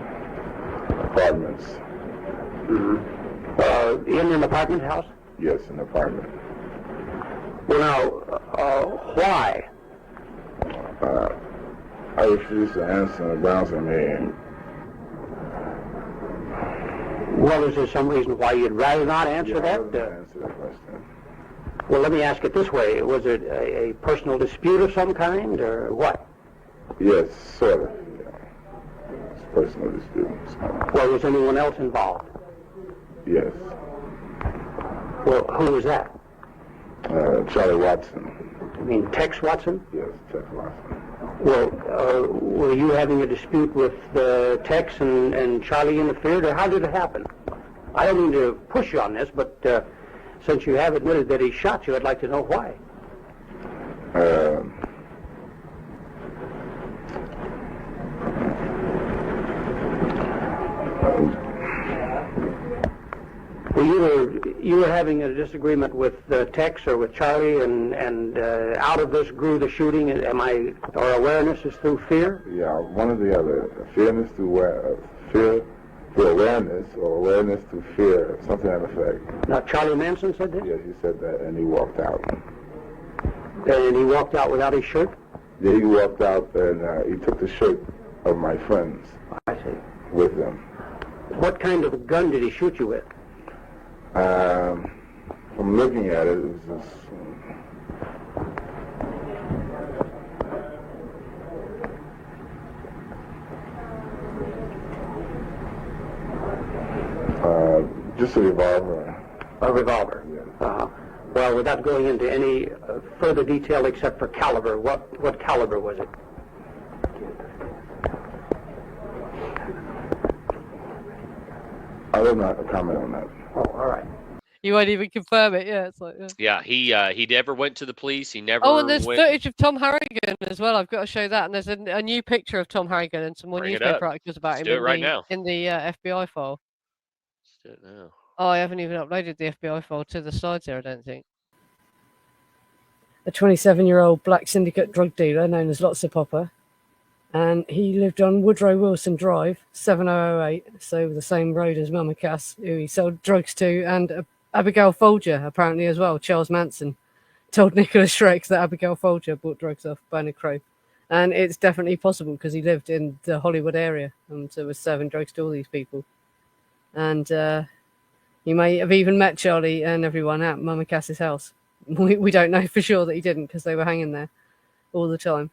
Apartments. Mm-hmm. In an apartment house? Yes, an apartment. Well, now, why? I refuse to answer the grounds on me. Well, is there some reason why you'd rather not answer that? Answer that question. Well, let me ask it this way. Was it a personal dispute of some kind, or what? Yes, sort of. Yeah. It's a personal dispute. Well, was anyone else involved? Yes. Well, who was that? Charlie Watson. You mean Tex Watson? Yes, Tex Watson. Well, were you having a dispute with Tex and Charlie interfered, or how did it happen? I don't mean to push you on this, but since you have admitted that he shot you, I'd like to know why. Well, you were having a disagreement with Tex or with Charlie, and out of this grew the shooting. Or awareness is through fear? Yeah, one or the other. Fear through awareness, or awareness through fear, something to that effect. Now, Charlie Manson said that? Yes, he said that, and he walked out. And he walked out without his shirt? Yeah, he walked out, and he took the shirt of my friends. I see. With him. What kind of a gun did he shoot you with? From looking at it, it was just... just a revolver. A revolver? Yeah. Well, without going into any further detail except for caliber, what caliber was it? I will not comment on that. Oh, all right. You won't even confirm it, yeah. It's like, Yeah, he never went to the police. He never. Oh, and there's went... footage of Tom Harrigan as well. I've got to show that. And there's a new picture of Tom Harrigan and some more Bring it newspaper up. articles about Let's him do it right now. in the FBI file. Let's do it now. Oh, I haven't even uploaded the FBI file to the slides here, I don't think. A 27-year-old black syndicate drug dealer known as Lotsapoppa, and he lived on Woodrow Wilson Drive, 7008, so the same road as Mama Cass, who he sold drugs to, and Abigail Folger, apparently, as well. Charles Manson told Nicholas Schreck that Abigail Folger bought drugs off Bernard Crowe. And it's definitely possible because he lived in the Hollywood area and so was serving drugs to all these people. And he may have even met Charlie and everyone at Mama Cass's house. We don't know for sure that he didn't because they were hanging there all the time.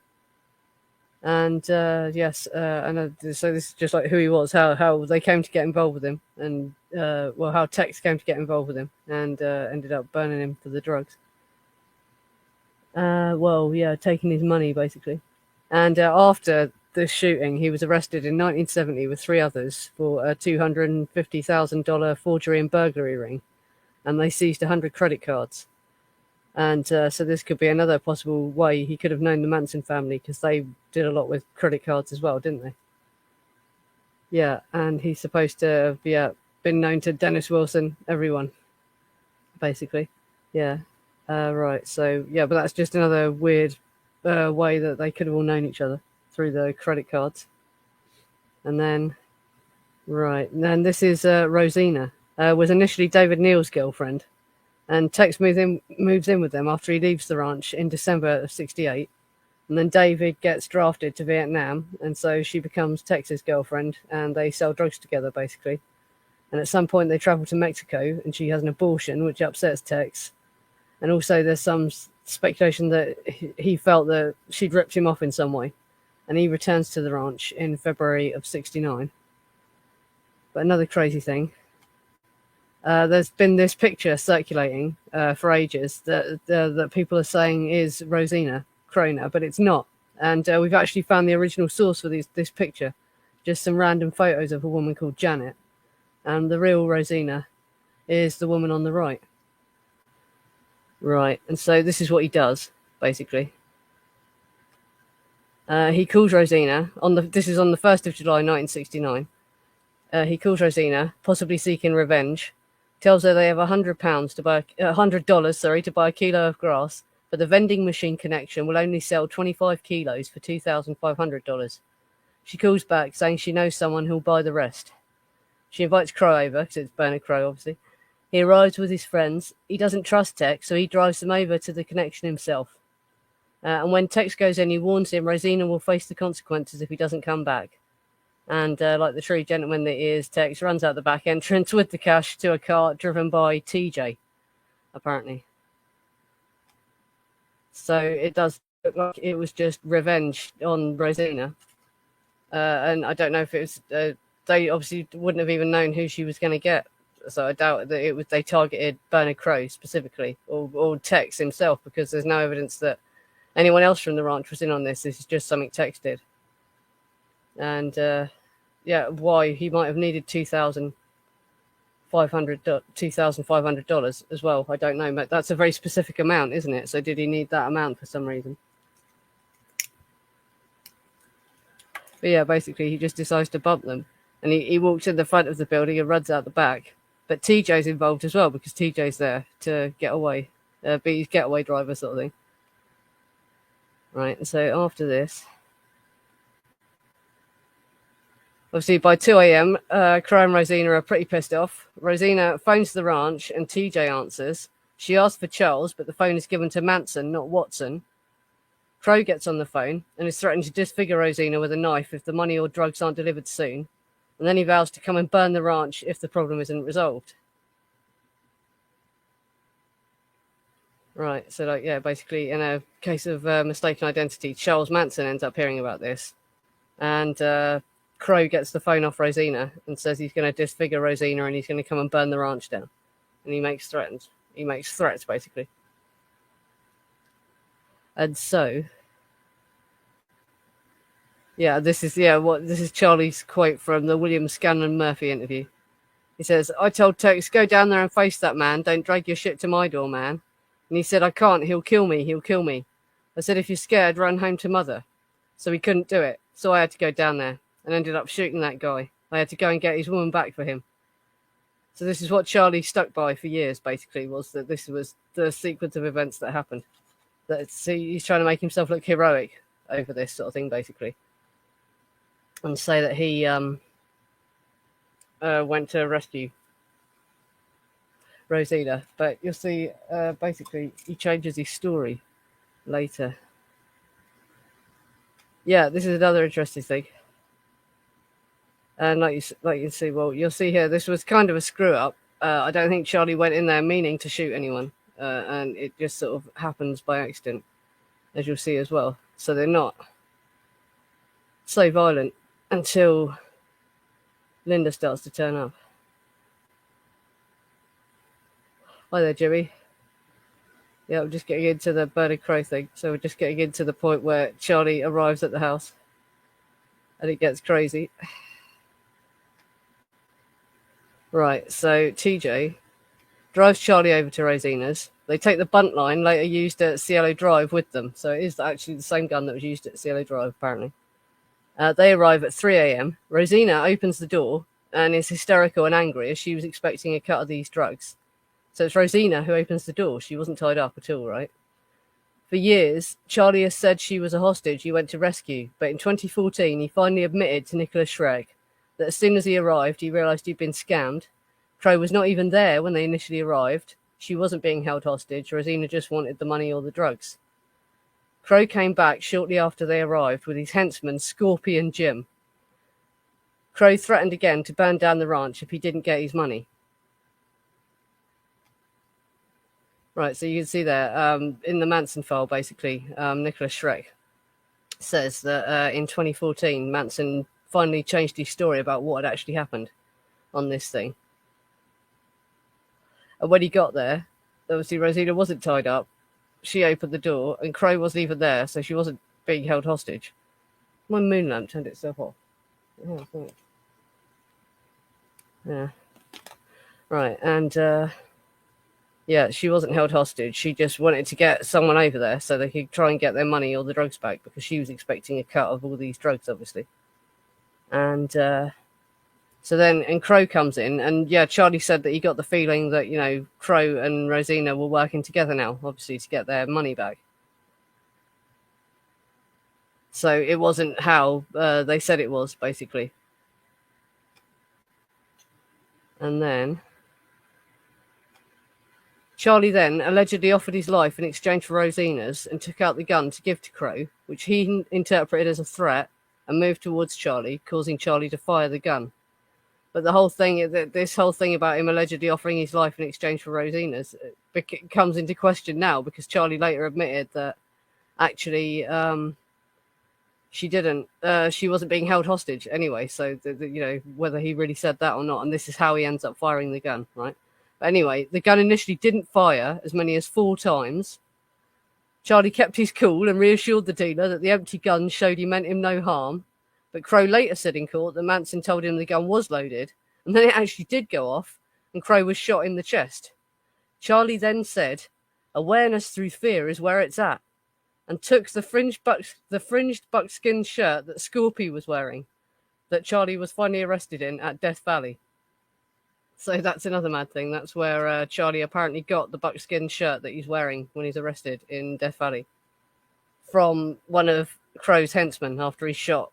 And yes, so this is just like who he was, how they came to get involved with him, and how Tex came to get involved with him, and ended up burning him for the drugs. Taking his money basically. And after this shooting, he was arrested in 1970 with 3 others for a $250,000 forgery and burglary ring, and they seized 100 credit cards. And so this could be another possible way he could have known the Manson family, because they did a lot with credit cards as well, didn't they? Yeah, and he's supposed to have been known to Dennis Wilson, everyone, basically. Yeah, right. So, yeah, but that's just another weird way that they could have all known each other, through the credit cards. And then, right, and then this is Rosina, was initially David Neal's girlfriend. And Tex moves in with them after he leaves the ranch in December of '68. And then David gets drafted to Vietnam, and so she becomes Tex's girlfriend, and they sell drugs together, basically. And at some point they travel to Mexico, and she has an abortion, which upsets Tex. And also there's some speculation that he felt that she'd ripped him off in some way. And he returns to the ranch in February of '69. But another crazy thing, there's been this picture circulating for ages that people are saying is Rosina Crowe, but it's not. And we've actually found the original source for this picture, just some random photos of a woman called Janet. And the real Rosina is the woman on the right. Right, and so this is what he does, basically. He calls Rosina, this is on the 1st of July, 1969. He calls Rosina, possibly seeking revenge, tells her they have $100 to buy $100 to buy a kilo of grass, but the vending machine connection will only sell 25 kilos for $2,500. She calls back saying she knows someone who'll buy the rest. She invites Crowe over, because it's Bernard Crowe, obviously. He arrives with his friends. He doesn't trust Tex, so he drives them over to the connection himself. And when Tex goes in, he warns him Rosina will face the consequences if he doesn't come back. And like the true gentleman that he is, Tex runs out the back entrance with the cash to a car driven by TJ, apparently. So it does look like it was just revenge on Rosina. And I don't know if it was... they obviously wouldn't have even known who she was going to get. So I doubt that they targeted Bernard Crowe specifically, or Tex himself, because there's no evidence that anyone else from the ranch was in on this. This is just something Tex did. And why he might have needed $2,500 as well, I don't know. But that's a very specific amount, isn't it? So did he need that amount for some reason? But yeah, basically he just decides to bump them, and he walks in the front of the building and runs out the back, But TJ's involved as well because TJ's there to get away, be his getaway driver sort of thing. Right, so after this, obviously by 2 a.m., Crowe and Rosina are pretty pissed off. Rosina phones the ranch and TJ answers. She asks for Charles, but the phone is given to Manson, not Watson. Crowe gets on the phone and is threatening to disfigure Rosina with a knife if the money or drugs aren't delivered soon. And then he vows to come and burn the ranch if the problem isn't resolved. Right, so like, yeah, basically in a case of mistaken identity, Charles Manson ends up hearing about this. And Crowe gets the phone off Rosina and says he's going to disfigure Rosina and he's going to come and burn the ranch down. And he makes threats. He makes threats, basically. And so, yeah, this is Charlie's quote from the William Scanlon Murphy interview. He says, "I told Tex, go down there and face that man. Don't drag your shit to my door, man." And he said, "I can't. He'll kill me. He'll kill me." I said, "If you're scared, run home to mother." So he couldn't do it. So I had to go down there and ended up shooting that guy. I had to go and get his woman back for him. So this is what Charlie stuck by for years, basically, was that this was the sequence of events that happened. That he's trying to make himself look heroic over this sort of thing, basically. And say that he went to rescue Rosina. But you'll see, basically, he changes his story later. Yeah, this is another interesting thing. And like you see, well, you'll see here, this was kind of a screw-up. I don't think Charlie went in there meaning to shoot anyone. And it just sort of happens by accident, as you'll see as well. So they're not so violent until Linda starts to turn up. Hi there, Jimmy. Yeah, we're just getting into the Bernard Crowe thing. So we're just getting into the point where Charlie arrives at the house and it gets crazy. Right, so TJ drives Charlie over to Rosina's. They take the bunt line later used at Cielo Drive with them. So it is actually the same gun that was used at Cielo Drive, apparently. They arrive at 3 a.m. Rosina opens the door and is hysterical and angry as she was expecting a cut of these drugs. So it's Rosina who opens the door. She wasn't tied up at all, right? For years, Charlie has said she was a hostage he went to rescue. But in 2014, he finally admitted to Nicholas Schreck that as soon as he arrived, he realised he'd been scammed. Crowe was not even there when they initially arrived. She wasn't being held hostage. Rosina just wanted the money or the drugs. Crowe came back shortly after they arrived with his henchman, Scorpion Jim. Crowe threatened again to burn down the ranch if he didn't get his money. Right, so you can see there, in the Manson file, basically, Nicholas Schreck says that in 2014, Manson finally changed his story about what had actually happened on this thing. And when he got there, obviously Rosina wasn't tied up. She opened the door, and Crowe wasn't even there, so she wasn't being held hostage. My moon lamp turned itself off. Oh, thanks. Yeah. Right, and yeah, she wasn't held hostage. She just wanted to get someone over there so they could try and get their money or the drugs back because she was expecting a cut of all these drugs, obviously. And so then, and Crowe comes in, and yeah, Charlie said that he got the feeling that, you know, Crowe and Rosina were working together now, obviously, to get their money back. So it wasn't how they said it was, basically. And then Charlie then allegedly offered his life in exchange for Rosina's and took out the gun to give to Crowe, which he interpreted as a threat, and moved towards Charlie, causing Charlie to fire the gun. But the whole thing, this whole thing about him allegedly offering his life in exchange for Rosina's, comes into question now because Charlie later admitted that actually she didn't. She wasn't being held hostage anyway. So you know, whether he really said that or not, and this is how he ends up firing the gun, right? But anyway, the gun initially didn't fire as many as 4 times. Charlie kept his cool and reassured the dealer that the empty gun showed he meant him no harm. But Crowe later said in court that Manson told him the gun was loaded, and then it actually did go off, and Crowe was shot in the chest. Charlie then said, "Awareness through fear is where it's at," and took the fringed buckskin shirt that Scorpy was wearing, that Charlie was finally arrested in at Death Valley. So that's another mad thing. That's where Charlie apparently got the buckskin shirt that he's wearing when he's arrested in Death Valley from one of Crowe's henchmen after he shot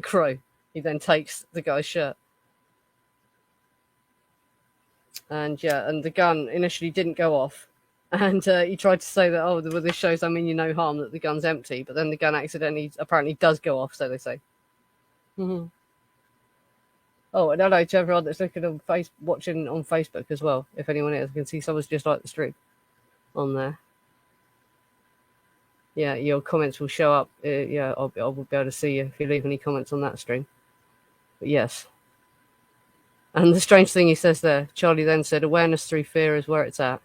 Crowe. He then takes the guy's shirt. And the gun initially didn't go off. And he tried to say that, well, this shows I mean you no harm, that the gun's empty. But then the gun accidentally apparently does go off, so they say. Mm-hmm. Oh, and hello to everyone that's looking on watching on Facebook as well. If anyone is, I can see someone's just like the stream on there. Yeah, your comments will show up. I'll be able to see you if you leave any comments on that stream. But yes. And the strange thing he says there, Charlie then said, awareness through fear is where it's at.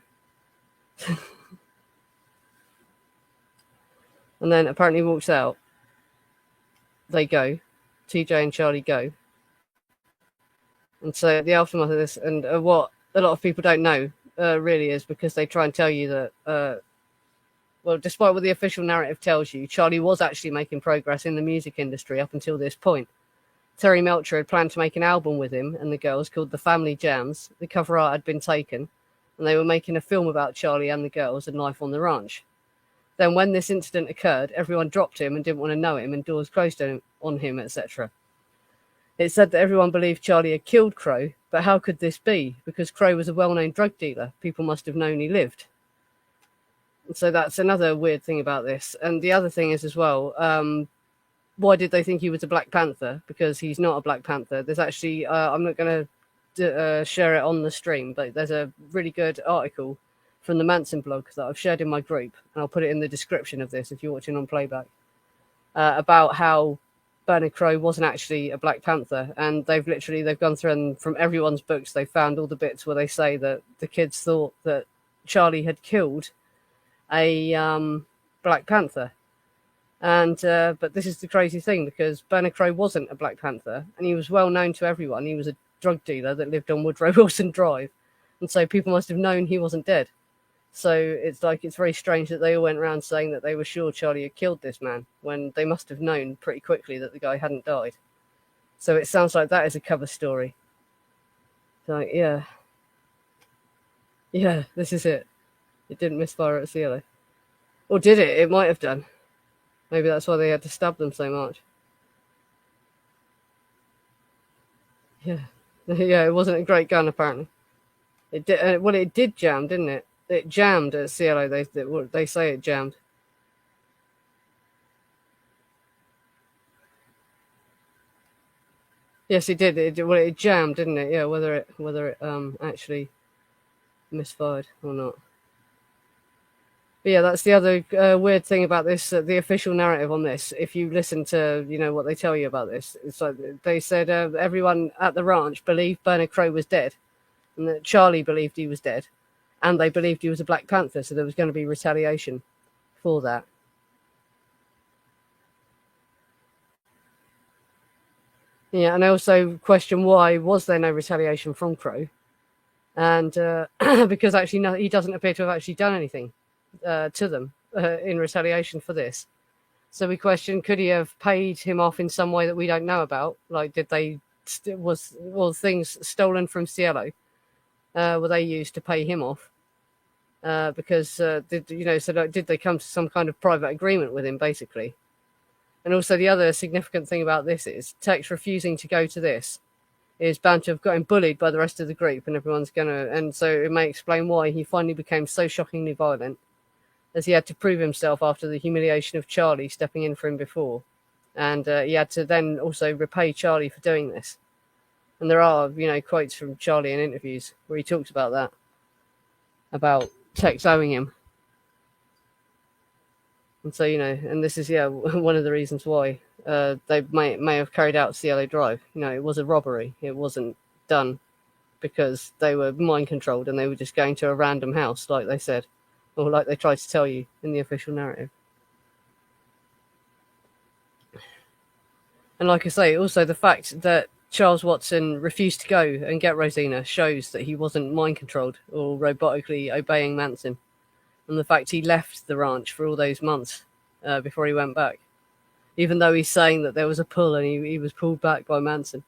And then apparently walks out. They go. TJ and Charlie go. And so the aftermath of this, and what a lot of people don't know, really is because they try and tell you that, well, despite what the official narrative tells you, Charlie was actually making progress in the music industry up until this point. Terry Melcher had planned to make an album with him and the girls called The Family Jams. The cover art had been taken, and they were making a film about Charlie and the girls and life on the ranch. Then when this incident occurred, everyone dropped him and didn't want to know him, and doors closed on him, etc. It said that everyone believed Charlie had killed Crowe, but how could this be? Because Crowe was a well-known drug dealer. People must have known he lived. And so that's another weird thing about this. And the other thing is as well, why did they think he was a Black Panther? Because he's not a Black Panther. There's actually, I'm not going to share it on the stream, but there's a really good article from the Manson blog that I've shared in my group, and I'll put it in the description of this if you're watching on playback, about how Bernard Crowe wasn't actually a Black Panther. And they've gone through, and from everyone's books, they found all the bits where they say that the kids thought that Charlie had killed a Black Panther. And but this is the crazy thing, because Bernard Crowe wasn't a Black Panther, and he was well known to everyone. He was a drug dealer that lived on Woodrow Wilson Drive, and so people must have known he wasn't dead. So it's very strange that they all went around saying that they were sure Charlie had killed this man, when they must have known pretty quickly that the guy hadn't died. So it sounds like that is a cover story. So yeah, this is it. It didn't misfire at CLA. Or did it? It might have done. Maybe that's why they had to stab them so much. Yeah, it wasn't a great gun, apparently. It did. Well, it did jam, didn't it? It jammed at CLA. They say it jammed. Yes, it did. It jammed, didn't it? Yeah, whether it actually misfired or not. But yeah, that's the other weird thing about this, the official narrative on this. If you listen to, what they tell you about this, it's like they said everyone at the ranch believed Bernard Crowe was dead, and that Charlie believed he was dead, and they believed he was a Black Panther, so there was going to be retaliation for that. Yeah, and I also question why was there no retaliation from Crowe, and because actually he doesn't appear to have actually done anything to them in retaliation for this. So we question, could he have paid him off in some way that we don't know about? Like, did they was things stolen from Cielo? Were they used to pay him off? Because did they come to some kind of private agreement with him, basically? And also the other significant thing about this is Tex refusing to go to this is bound to have gotten bullied by the rest of the group, and so it may explain why he finally became so shockingly violent, as he had to prove himself after the humiliation of Charlie stepping in for him before. And he had to then also repay Charlie for doing this. And there are, quotes from Charlie in interviews where he talks about that, about Tex owing him. And so, and this is, one of the reasons why they may have carried out CLA Drive. It was a robbery. It wasn't done because they were mind controlled and they were just going to a random house, like they said. Or like they tried to tell you in the official narrative. And like I say, also the fact that Charles Watson refused to go and get Rosina shows that he wasn't mind controlled or robotically obeying Manson. And the fact he left the ranch for all those months before he went back. Even though he's saying that there was a pull and he was pulled back by Manson.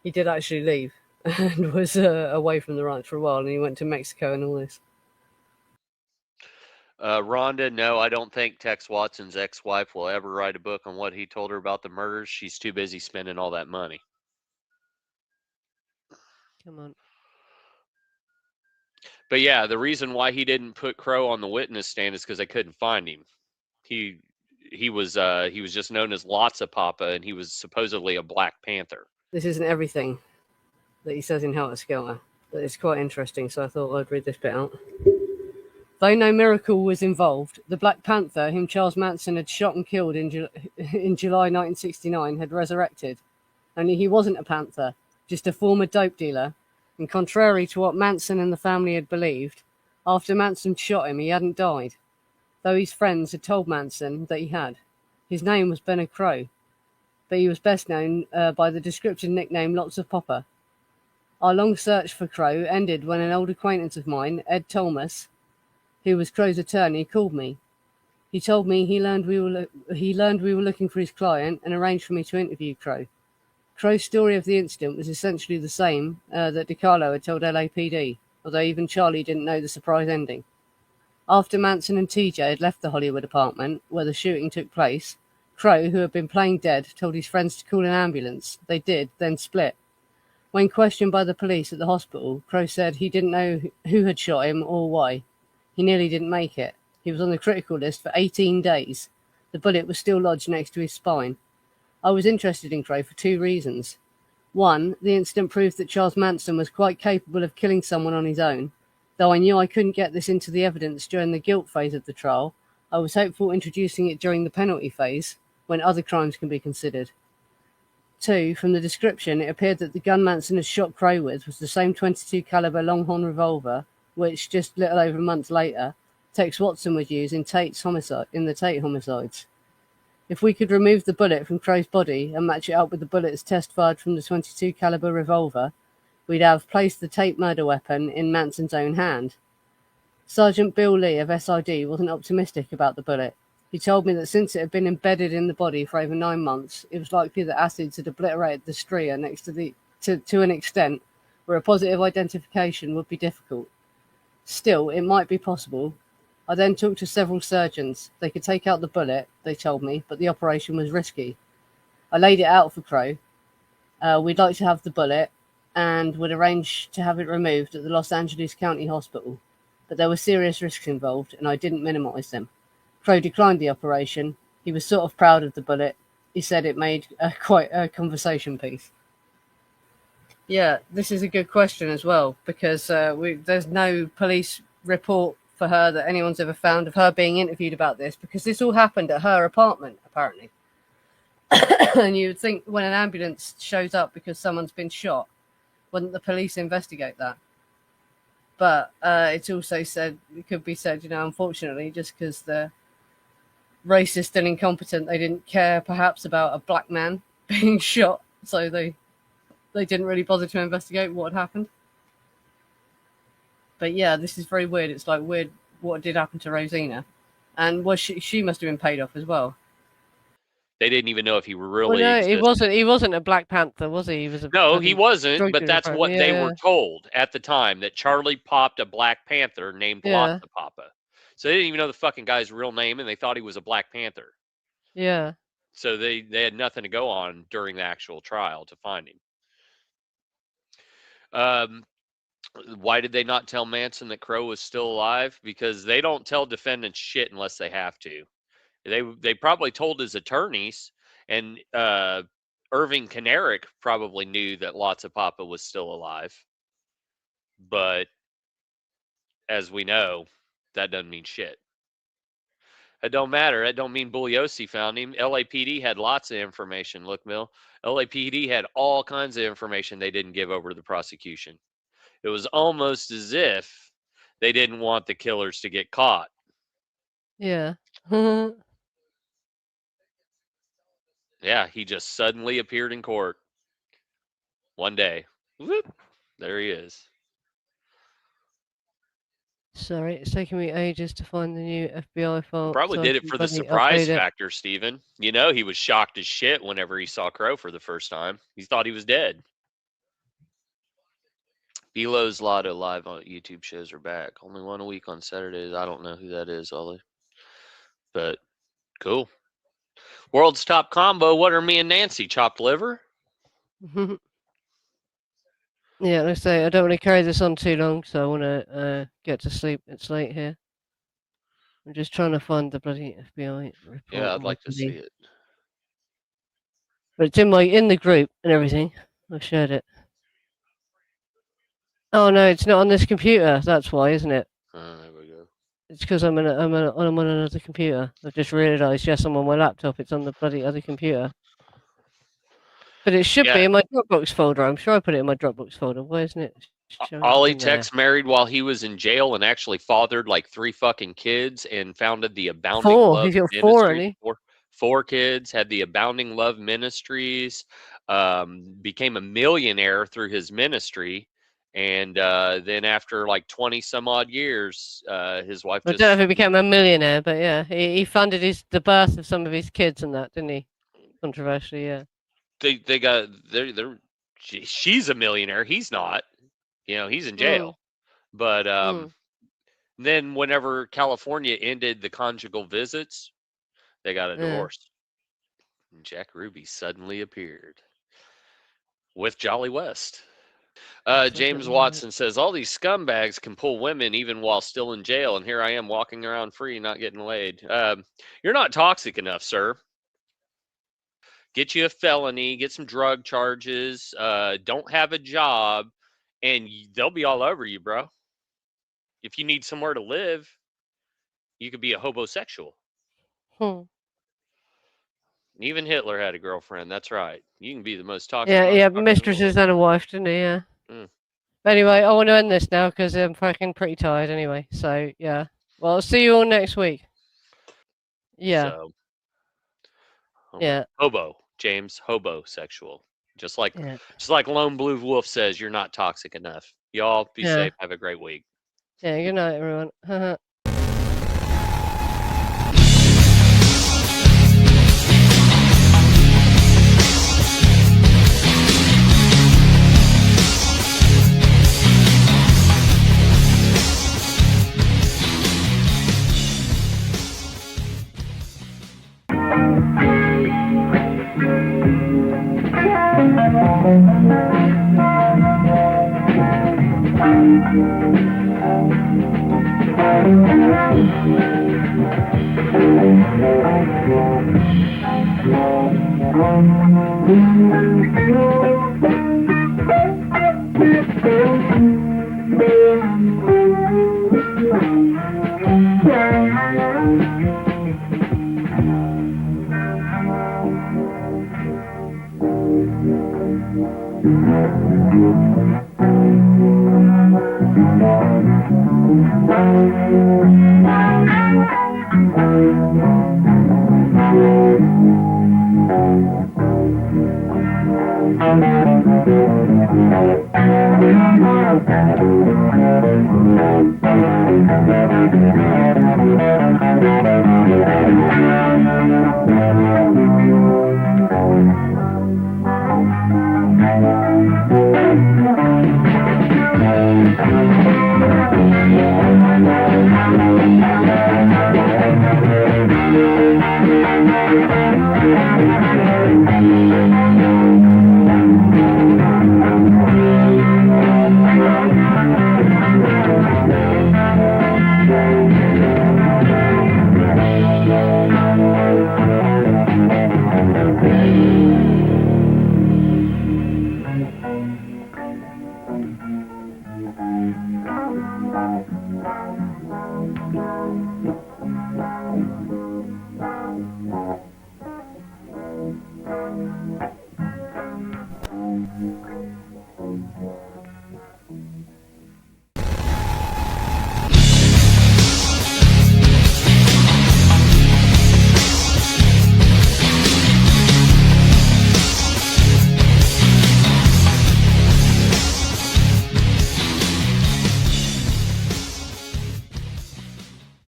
He did actually leave. and was away from the ranch for a while, and he went to Mexico and all this. Rhonda, no, I don't think Tex Watson's ex-wife will ever write a book on what he told her about the murders. She's too busy spending all that money. Come on. But yeah, the reason why he didn't put Crowe on the witness stand is because they couldn't find him. He was just known as Lotsapoppa, and he was supposedly a Black Panther. This isn't everything that he says in Helter Skelter, but it's quite interesting, so I thought I'd read this bit out. Though no miracle was involved, the Black Panther, whom Charles Manson had shot and killed in July 1969, had resurrected. Only he wasn't a panther, just a former dope dealer. And contrary to what Manson and the family had believed, after Manson shot him, he hadn't died, though his friends had told Manson that he had. His name was Bernard Crowe, but he was best known by the descriptive nickname Lotsapoppa. Our long search for Crowe ended when an old acquaintance of mine, Ed Thomas, who was Crowe's attorney, called me. He told me he learned we were looking for his client and arranged for me to interview Crowe. Crowe's story of the incident was essentially the same that DiCarlo had told LAPD, although even Charlie didn't know the surprise ending. After Manson and TJ had left the Hollywood apartment where the shooting took place, Crowe, who had been playing dead, told his friends to call an ambulance. They did, then split. When questioned by the police at the hospital, Crowe said he didn't know who had shot him or why. He nearly didn't make it. He was on the critical list for 18 days. The bullet was still lodged next to his spine. I was interested in Crowe for two reasons. One, the incident proved that Charles Manson was quite capable of killing someone on his own. Though I knew I couldn't get this into the evidence during the guilt phase of the trial, I was hopeful introducing it during the penalty phase, when other crimes can be considered. Two, from the description, it appeared that the gun Manson had shot Crowe with was the same .22 caliber Longhorn revolver, which just a little over a month later, Tex Watson would use in the Tate homicides. If we could remove the bullet from Crowe's body and match it up with the bullets test fired from the .22 caliber revolver, we'd have placed the Tate murder weapon in Manson's own hand. Sergeant Bill Lee of SID wasn't optimistic about the bullet. He told me that since it had been embedded in the body for over 9 months, it was likely that acids had obliterated the stria next to an extent where a positive identification would be difficult. Still, it might be possible. I then talked to several surgeons. They could take out the bullet, they told me, but the operation was risky. I laid it out for Crowe. We'd like to have the bullet and would arrange to have it removed at the Los Angeles County Hospital. But there were serious risks involved, and I didn't minimize them. Crowe declined the operation. He was sort of proud of the bullet. He said it made quite a conversation piece. Yeah, this is a good question as well, because there's no police report for her that anyone's ever found of her being interviewed about this, because this all happened at her apartment, apparently. And you would think when an ambulance shows up because someone's been shot, wouldn't the police investigate that? But it's also said, it could be said, unfortunately, just because they're racist and incompetent, they didn't care perhaps about a black man being shot, so they didn't really bother to investigate what had happened. But yeah, this is very weird. It's like weird what did happen to Rosina. And she must have been paid off as well. They didn't even know if he really no, existed. he wasn't a Black Panther, was he? No, he wasn't, but that's what they were told at the time, that Charlie popped a Black Panther named Lotsapoppa. So they didn't even know the fucking guy's real name, and they thought he was a Black Panther. Yeah. So they had nothing to go on during the actual trial to find him. Why did they not tell Manson that Crowe was still alive? Because they don't tell defendants shit unless they have to. They probably told his attorneys, and Irving Kanarick probably knew that Lotsapoppa was still alive. But as we know, that doesn't mean shit. It don't matter. It don't mean Bugliosi found him. LAPD had lots of information. Look, Mill. LAPD had all kinds of information they didn't give over to the prosecution. It was almost as if they didn't want the killers to get caught. Yeah. Yeah, he just suddenly appeared in court one day. Whoop, there he is. Sorry, it's taking me ages to find the new FBI file. Probably did it for the surprise factor, Steven. He was shocked as shit whenever he saw Crowe for the first time. He thought he was dead. Elo's Lotto live on YouTube shows are back. Only one a week on Saturdays. I don't know who that is, Ollie. But cool. World's top combo. What are me and Nancy? Chopped liver? Yeah, let's say I don't want to carry this on too long, so I want to get to sleep. It's late here. I'm just trying to find the bloody FBI report. Yeah, I'd like to see it. But it's in the group and everything. I shared it. Oh no, it's not on this computer. That's why, isn't it? There we go. It's because I'm on another computer. I've just realised. Yes, I'm on my laptop. It's on the bloody other computer. But it should be in my Dropbox folder. I'm sure I put it in my Dropbox folder. Why isn't it? Ollie Tex married while he was in jail and actually fathered like 3 fucking kids and founded the Abounding Love He's got Ministry. 4, hasn't he? 4 kids, had the Abounding Love Ministries, became a millionaire through his ministry. And then after like 20 some odd years, his wife I don't know if he became a millionaire, but yeah, he funded the birth of some of his kids and that, didn't he? Controversially, yeah. She's a millionaire. He's not. He's in jail. But then whenever California ended the conjugal visits, they got a divorce. And Jack Ruby suddenly appeared with Jolly West. James Watson says, all these scumbags can pull women even while still in jail, and here I am walking around free, not getting laid. You're not toxic enough, sir. Get you a felony, get some drug charges, don't have a job, and they'll be all over you, bro. If you need somewhere to live, you could be a hobosexual. Even Hitler had a girlfriend. That's right. You can be the most toxic. Yeah, mistresses and a wife, didn't he? Yeah. Anyway, I want to end this now because I'm fucking pretty tired anyway. So, yeah. Well, I'll see you all next week. Yeah. So, yeah. Hobo, James, hobosexual. Just like Lone Blue Wolf says, you're not toxic enough. Y'all be safe. Have a great week. Yeah, good night, everyone. Thank you.